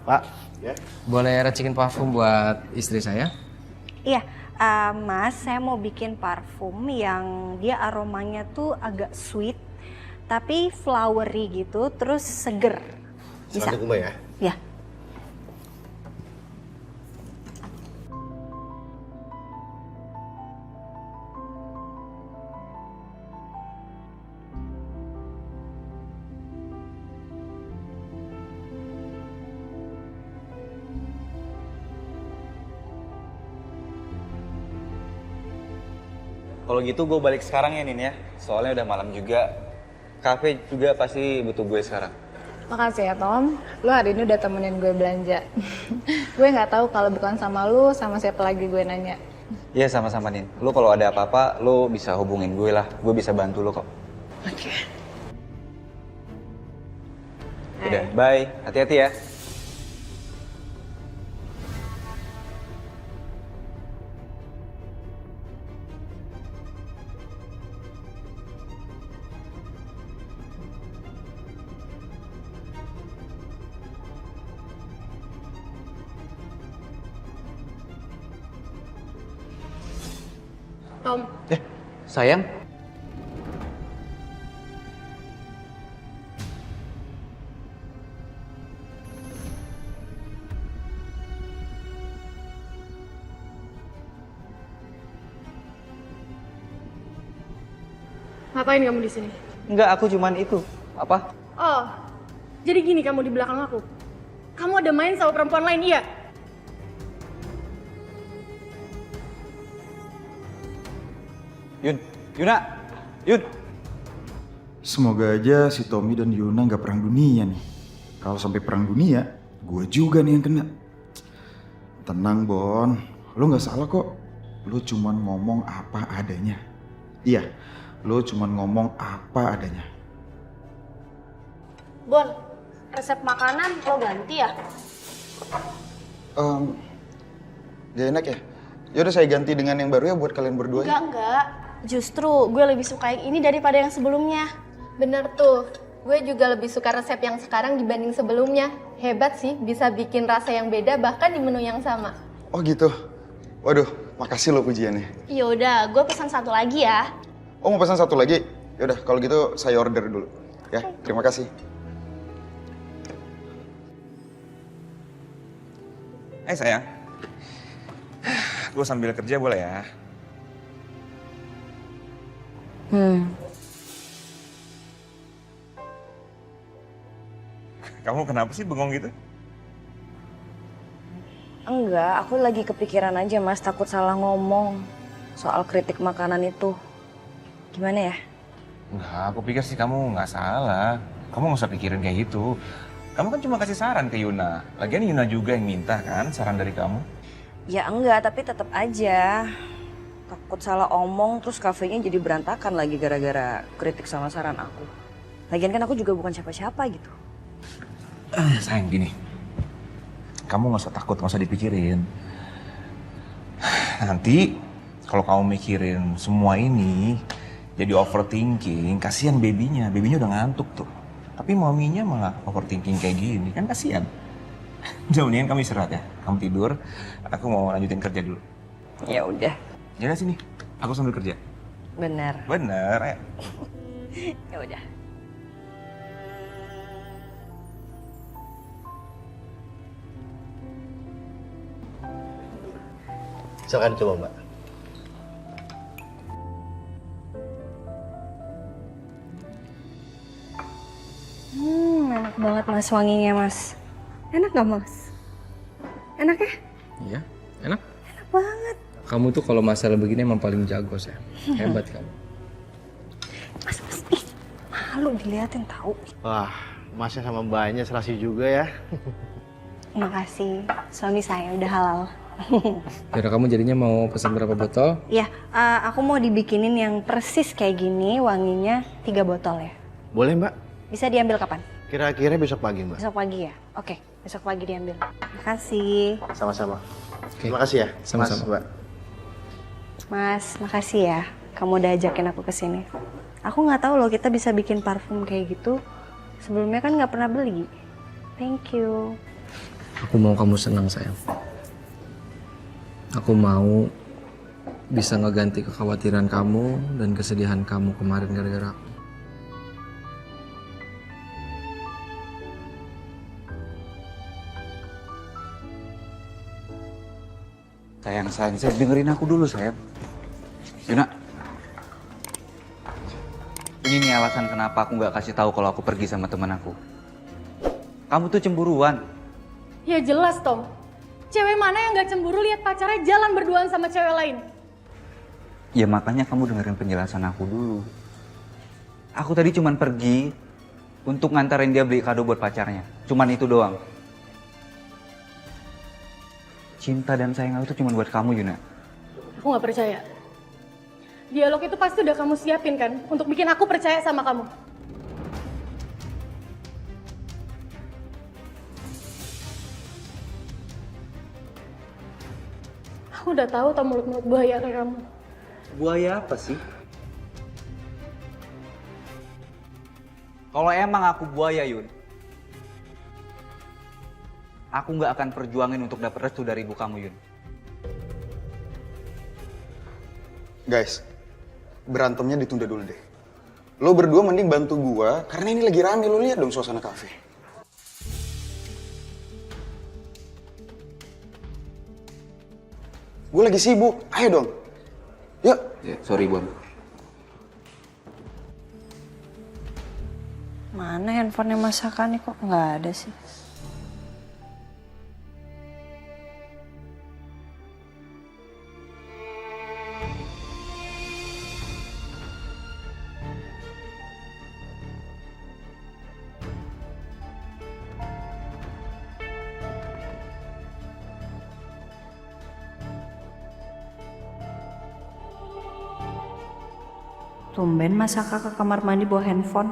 Speaker 22: Pak. Ya.
Speaker 2: boleh racikin parfum buat istri saya?
Speaker 4: Iya, Mas, saya mau bikin parfum yang dia aromanya tuh agak sweet, tapi flowery gitu, terus seger. Bisa?
Speaker 22: Selamat Mbak ya.
Speaker 4: Ya.
Speaker 18: Kalau gitu gue balik sekarang ya Nin ya. Soalnya udah malam juga. Cafe juga pasti butuh gue sekarang.
Speaker 6: Makasih ya Tom, lu hari ini udah temenin gue belanja. Gue nggak tahu kalau bukan sama lu, sama siapa lagi gue nanya.
Speaker 18: Iya sama-sama Nin. Lu kalau ada apa-apa, lu bisa hubungin gue lah. Gue bisa bantu lu kok.
Speaker 6: Oke.
Speaker 18: Udah, bye. Hati-hati ya.
Speaker 15: Tom.
Speaker 13: Sayang?
Speaker 15: Ngapain kamu di sini?
Speaker 18: Enggak, aku cuman itu. Apa?
Speaker 15: Oh, jadi gini kamu di belakang aku. Kamu ada main sama perempuan lain, iya?
Speaker 18: Yuna! Yun!
Speaker 22: Semoga aja si Tommy dan Yuna nggak perang dunia nih. Kalau sampai perang dunia, gue juga nih yang kena. Tenang Bon, lo nggak salah kok. Lo cuman ngomong apa adanya. Iya, lo cuman ngomong apa adanya.
Speaker 15: Bon, resep makanan lo ganti ya?
Speaker 22: Gak enak ya? Yaudah saya ganti dengan yang baru ya buat kalian berdua ya.
Speaker 15: Enggak. Justru gue lebih suka yang ini daripada yang sebelumnya.
Speaker 16: Bener tuh, gue juga lebih suka resep yang sekarang dibanding sebelumnya. Hebat sih, bisa bikin rasa yang beda bahkan di menu yang sama.
Speaker 22: Oh gitu? Waduh, makasih loh pujiannya.
Speaker 15: Yaudah, gue pesan satu lagi ya.
Speaker 22: Oh mau pesan satu lagi? Yaudah kalau gitu saya order dulu. Ya, terima kasih.
Speaker 7: Sayang, gue sambil kerja boleh ya? Kamu kenapa sih bengong gitu?
Speaker 4: Enggak, aku lagi kepikiran aja Mas, takut salah ngomong soal kritik makanan itu. Gimana ya?
Speaker 7: Enggak, aku pikir sih kamu nggak salah. Kamu nggak usah pikirin kayak gitu. Kamu kan cuma kasih saran ke Yuna. Lagian Yuna juga yang minta kan saran dari kamu.
Speaker 4: Ya enggak, tapi tetap aja takut salah omong terus kafenya jadi berantakan lagi gara-gara kritik sama saran aku. Lagian kan aku juga bukan siapa-siapa gitu.
Speaker 7: Sayang gini, kamu nggak usah takut, nggak usah dipikirin. Nanti kalau kamu mikirin semua ini jadi overthinking, kasihan babynya udah ngantuk tuh. Tapi maminya malah overthinking kayak gini, kan kasihan. Udah mendingan kamu istirahat ya, kamu tidur. Aku mau lanjutin kerja dulu.
Speaker 4: Ya udah.
Speaker 7: Jadi sini, aku sambil kerja.
Speaker 4: Bener.
Speaker 7: Bener, ayo.
Speaker 4: Ya udah.
Speaker 20: Silakan coba Mbak.
Speaker 4: Enak banget Mas wanginya Mas. Enak gak Mas? Enak ya?
Speaker 2: Iya, enak.
Speaker 4: Enak banget.
Speaker 2: Kamu tuh kalau masalah begini emang paling jago, saya. Hebat kamu.
Speaker 4: Mas, ih, malu diliatin tahu.
Speaker 9: Wah, Masnya sama Mbaknya serasi juga ya.
Speaker 4: Makasih, suami saya udah halal.
Speaker 2: Yaudah, kamu jadinya mau pesan berapa botol?
Speaker 4: Iya, aku mau dibikinin yang persis kayak gini, wanginya 3 botol ya.
Speaker 9: Boleh Mbak?
Speaker 4: Bisa diambil kapan?
Speaker 9: Kira-kira besok pagi Mbak.
Speaker 4: Besok pagi ya? Oke, besok pagi diambil. Makasih.
Speaker 9: Sama-sama.
Speaker 2: Oke.
Speaker 9: Terima kasih ya.
Speaker 2: Sama-sama.
Speaker 9: Mas, Mbak.
Speaker 4: Mas, makasih ya. Kamu udah ajakin aku ke sini. Aku nggak tahu loh kita bisa bikin parfum kayak gitu. Sebelumnya kan nggak pernah beli. Thank you.
Speaker 2: Aku mau kamu senang, sayang. Aku mau bisa ngeganti kekhawatiran kamu dan kesedihan kamu kemarin gara-gara aku.
Speaker 18: Sayang, dengerin aku dulu, sayang. Yuna, ini nih alasan kenapa aku nggak kasih tahu kalau aku pergi sama teman aku. Kamu tuh cemburuan.
Speaker 16: Ya jelas Tom. Cewek mana yang gak cemburu lihat pacarnya jalan berduaan sama cewek lain?
Speaker 18: Ya makanya kamu dengerin penjelasan aku dulu. Aku tadi cuman pergi untuk ngantarin dia beli kado buat pacarnya. Cuman itu doang. Cinta dan sayang aku tuh cuma buat kamu, Yuna.
Speaker 16: Aku gak percaya. Dialog itu pasti udah kamu siapin kan untuk bikin aku percaya sama kamu. Aku udah tahu tau mulut-mulut buaya kayak kamu.
Speaker 18: Buaya apa sih? Kalau emang aku buaya, Yun, aku nggak akan perjuangin untuk dapat restu dari ibu kamu, Yun.
Speaker 22: Guys, berantemnya ditunda dulu deh. Lo berdua mending bantu gua, karena ini lagi rame, lo lihat dong suasana kafe. Gue lagi sibuk, ayo dong. Yuk.
Speaker 18: Ya, sorry, Bang.
Speaker 4: Mana handphonenya masakan nih kok nggak ada sih?
Speaker 14: Tumben masa kakak ke kamar mandi bawa handphone.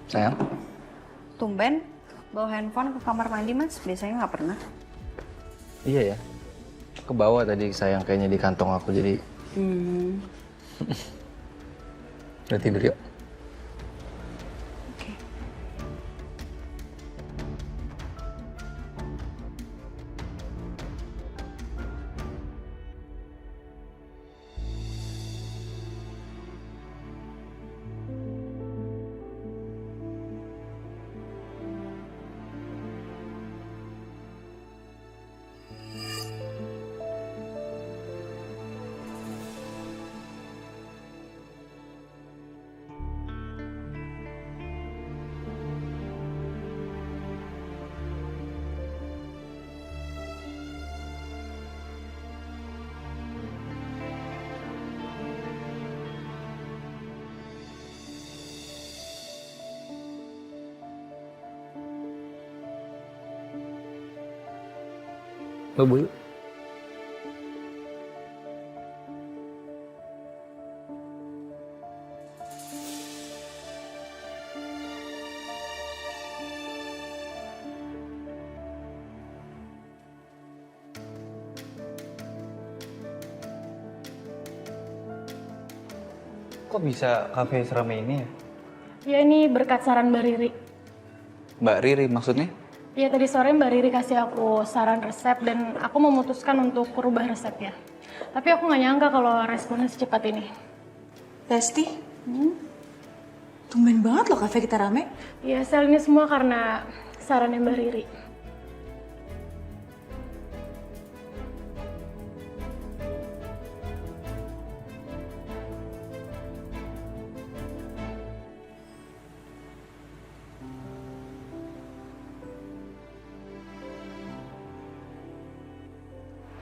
Speaker 18: Sayang,
Speaker 4: Tumben, Bawa handphone ke kamar mandi, Mas? Biasanya nggak pernah.
Speaker 2: Iya ya. Ke bawah tadi sayang kayaknya di kantong aku jadi. Udah tidur yuk. Bobo yuk.
Speaker 13: Kok bisa kafe seramai ini ya?
Speaker 6: Ya ini berkat saran Mbak Riri.
Speaker 18: Mbak Riri maksudnya?
Speaker 6: Ya tadi sore Mbak Riri kasih aku saran resep dan aku memutuskan untuk merubah resepnya. Tapi aku nggak nyangka kalau responnya secepat ini.
Speaker 11: Lesti, tumben banget loh kafe kita rame.
Speaker 6: Ya sel ini semua karena sarannya Mbak Riri.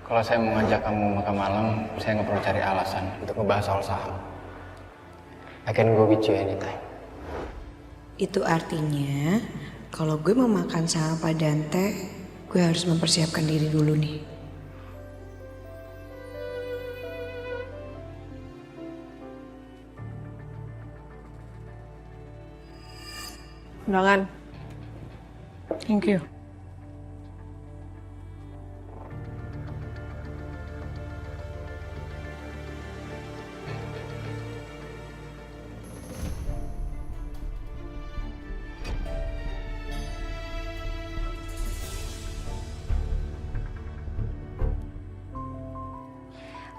Speaker 2: Kalau saya mau ngajak kamu makan malam, saya nggak perlu cari alasan untuk ngebahas soal saham. I can go with you anytime.
Speaker 11: Itu artinya kalau gue mau makan sama Pak Dante, gue harus mempersiapkan diri dulu nih.
Speaker 6: Undangan. Thank you.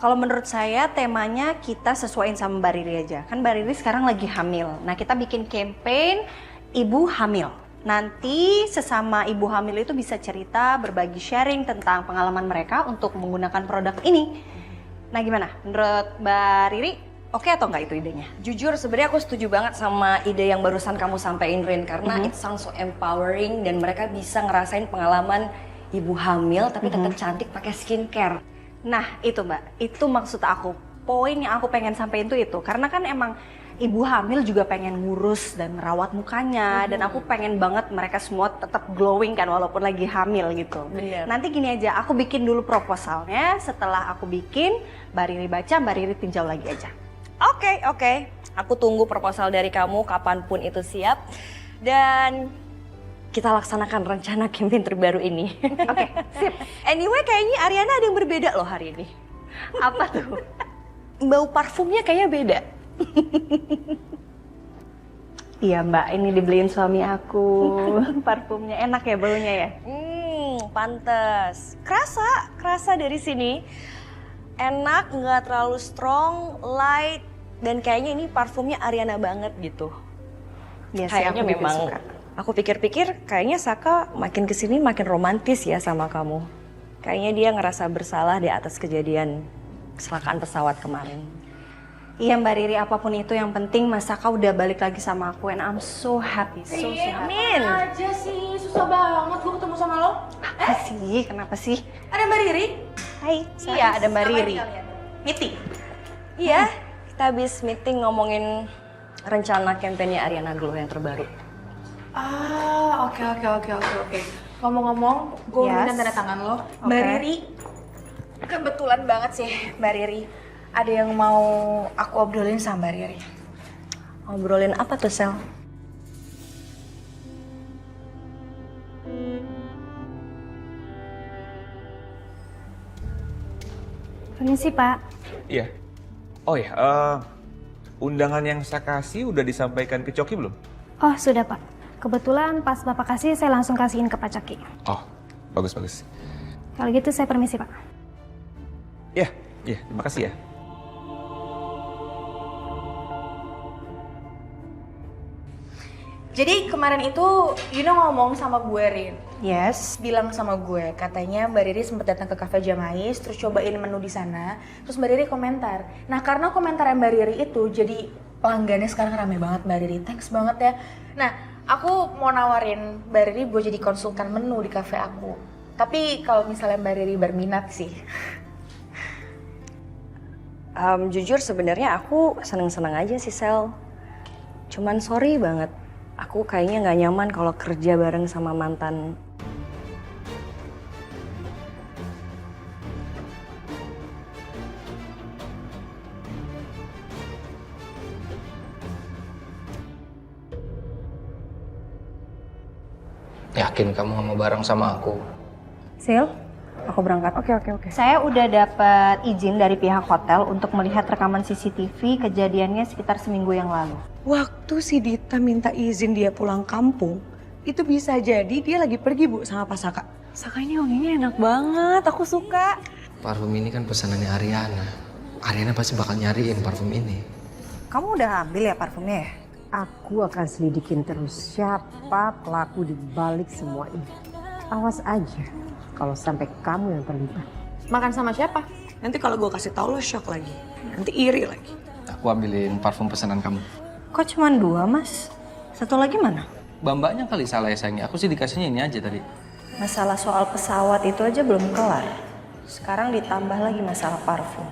Speaker 4: Kalau menurut saya temanya kita sesuaiin sama Mbak Riri aja. Kan Mbak Riri sekarang lagi hamil. Nah kita bikin campaign ibu hamil. Nanti sesama ibu hamil itu bisa cerita, berbagi sharing tentang pengalaman mereka untuk menggunakan produk ini. Nah gimana? Menurut Mbak Riri, oke atau enggak itu idenya? Jujur sebenarnya aku setuju banget sama ide yang barusan kamu sampaikan Rin. Karena it sounds so empowering dan mereka bisa ngerasain pengalaman ibu hamil tapi tetap cantik pakai skincare. Nah itu Mbak, itu maksud aku. Poin yang aku pengen sampaikan itu karena kan emang ibu hamil juga pengen ngurus dan merawat mukanya dan aku pengen banget mereka semua tetap glowing kan walaupun lagi hamil gitu.
Speaker 6: Bener.
Speaker 4: Nanti gini aja, aku bikin dulu proposalnya. Setelah aku bikin, Mbak Riri baca, Mbak Riri tinjau lagi aja. Oke. Aku tunggu proposal dari kamu kapanpun itu siap. Dan kita laksanakan rencana campaign terbaru ini. Oke, sip. Anyway, kayaknya Ariana ada yang berbeda loh hari ini. Apa tuh? Bau parfumnya kayaknya beda. Iya Mbak, ini dibeliin suami aku. Parfumnya enak ya baunya ya? Pantes. Kerasa dari sini. Enak, nggak terlalu strong, light. Dan kayaknya ini parfumnya Ariana banget gitu. Kayaknya memang aku pikir-pikir kayaknya Saka makin kesini makin romantis ya sama kamu. Kayaknya dia ngerasa bersalah di atas kejadian kecelakaan pesawat kemarin. Iya Mbak Riri, apapun itu yang penting Mas Saka udah balik lagi sama aku and I'm so happy, so happy.
Speaker 6: Amin. Aja sih, susah banget gue ketemu sama lo.
Speaker 4: Apa sih? Kenapa sih?
Speaker 6: Ada Mbak Riri?
Speaker 4: Hai, iya ada Mbak Riri. Meeting? Iya, kita habis meeting ngomongin rencana kampanye Ariana Glow yang terbaru.
Speaker 6: Oke. Ngomong-ngomong, gue minta tanda tangan lo. Mbak Riri, kebetulan banget sih Mbak Riri. Ada yang mau aku obrolin sama Mbak Riri.
Speaker 4: Ngobrolin apa tuh, Sel?
Speaker 15: Permisi, Pak.
Speaker 7: Iya. Oh ya, undangan yang saya kasih udah disampaikan ke Coki belum?
Speaker 15: Oh, sudah, Pak. Kebetulan pas Bapak kasih, saya langsung kasihin ke Pak Coki.
Speaker 7: Oh, bagus.
Speaker 15: Kalau gitu saya permisi, Pak.
Speaker 7: Iya, terima kasih ya.
Speaker 6: Jadi kemarin itu Yuna ngomong sama gue, Rin.
Speaker 4: Yes.
Speaker 6: Bilang sama gue, katanya Mbak Riri sempat datang ke Cafe Jamais, terus cobain menu di sana, terus Mbak Riri komentar. Nah, karena komentar Mbak Riri itu, jadi pelanggannya sekarang rame banget Mbak Riri. Thanks banget ya. Nah, aku mau nawarin Mbak Riri buat jadi konsultan menu di cafe aku. Tapi kalau misalnya Mbak Riri berminat sih.
Speaker 4: Jujur sebenarnya aku seneng-seneng aja sih, Sel. Cuman sorry banget. Aku kayaknya nggak nyaman kalau kerja bareng sama mantan.
Speaker 2: Yakin kamu nggak mau bareng sama aku?
Speaker 4: Sil, aku berangkat. Oke. Saya udah dapat izin dari pihak hotel untuk melihat rekaman CCTV kejadiannya sekitar seminggu yang lalu.
Speaker 11: Waktu si Dita minta izin dia pulang kampung, itu bisa jadi dia lagi pergi, Bu, sama Pak Saka. Saka ini wanginya enak banget, aku suka.
Speaker 2: Parfum ini kan pesanannya Ariana. Ariana pasti bakal nyariin parfum ini.
Speaker 5: Kamu udah ambil ya parfumnya ya?
Speaker 19: Aku akan selidikin terus siapa pelaku di balik semua ini. Awas aja kalau sampai kamu yang terlibat.
Speaker 11: Makan sama siapa? Nanti kalau gue kasih tau lo shock lagi. Nanti iri lagi.
Speaker 2: Aku ambilin parfum pesanan kamu.
Speaker 4: Kok cuma 2, Mas? Satu lagi mana?
Speaker 2: Mbaknya kali salah ya sayangnya. Aku sih dikasihnya ini aja tadi.
Speaker 4: Masalah soal pesawat itu aja belum kelar. Sekarang ditambah lagi masalah parfum.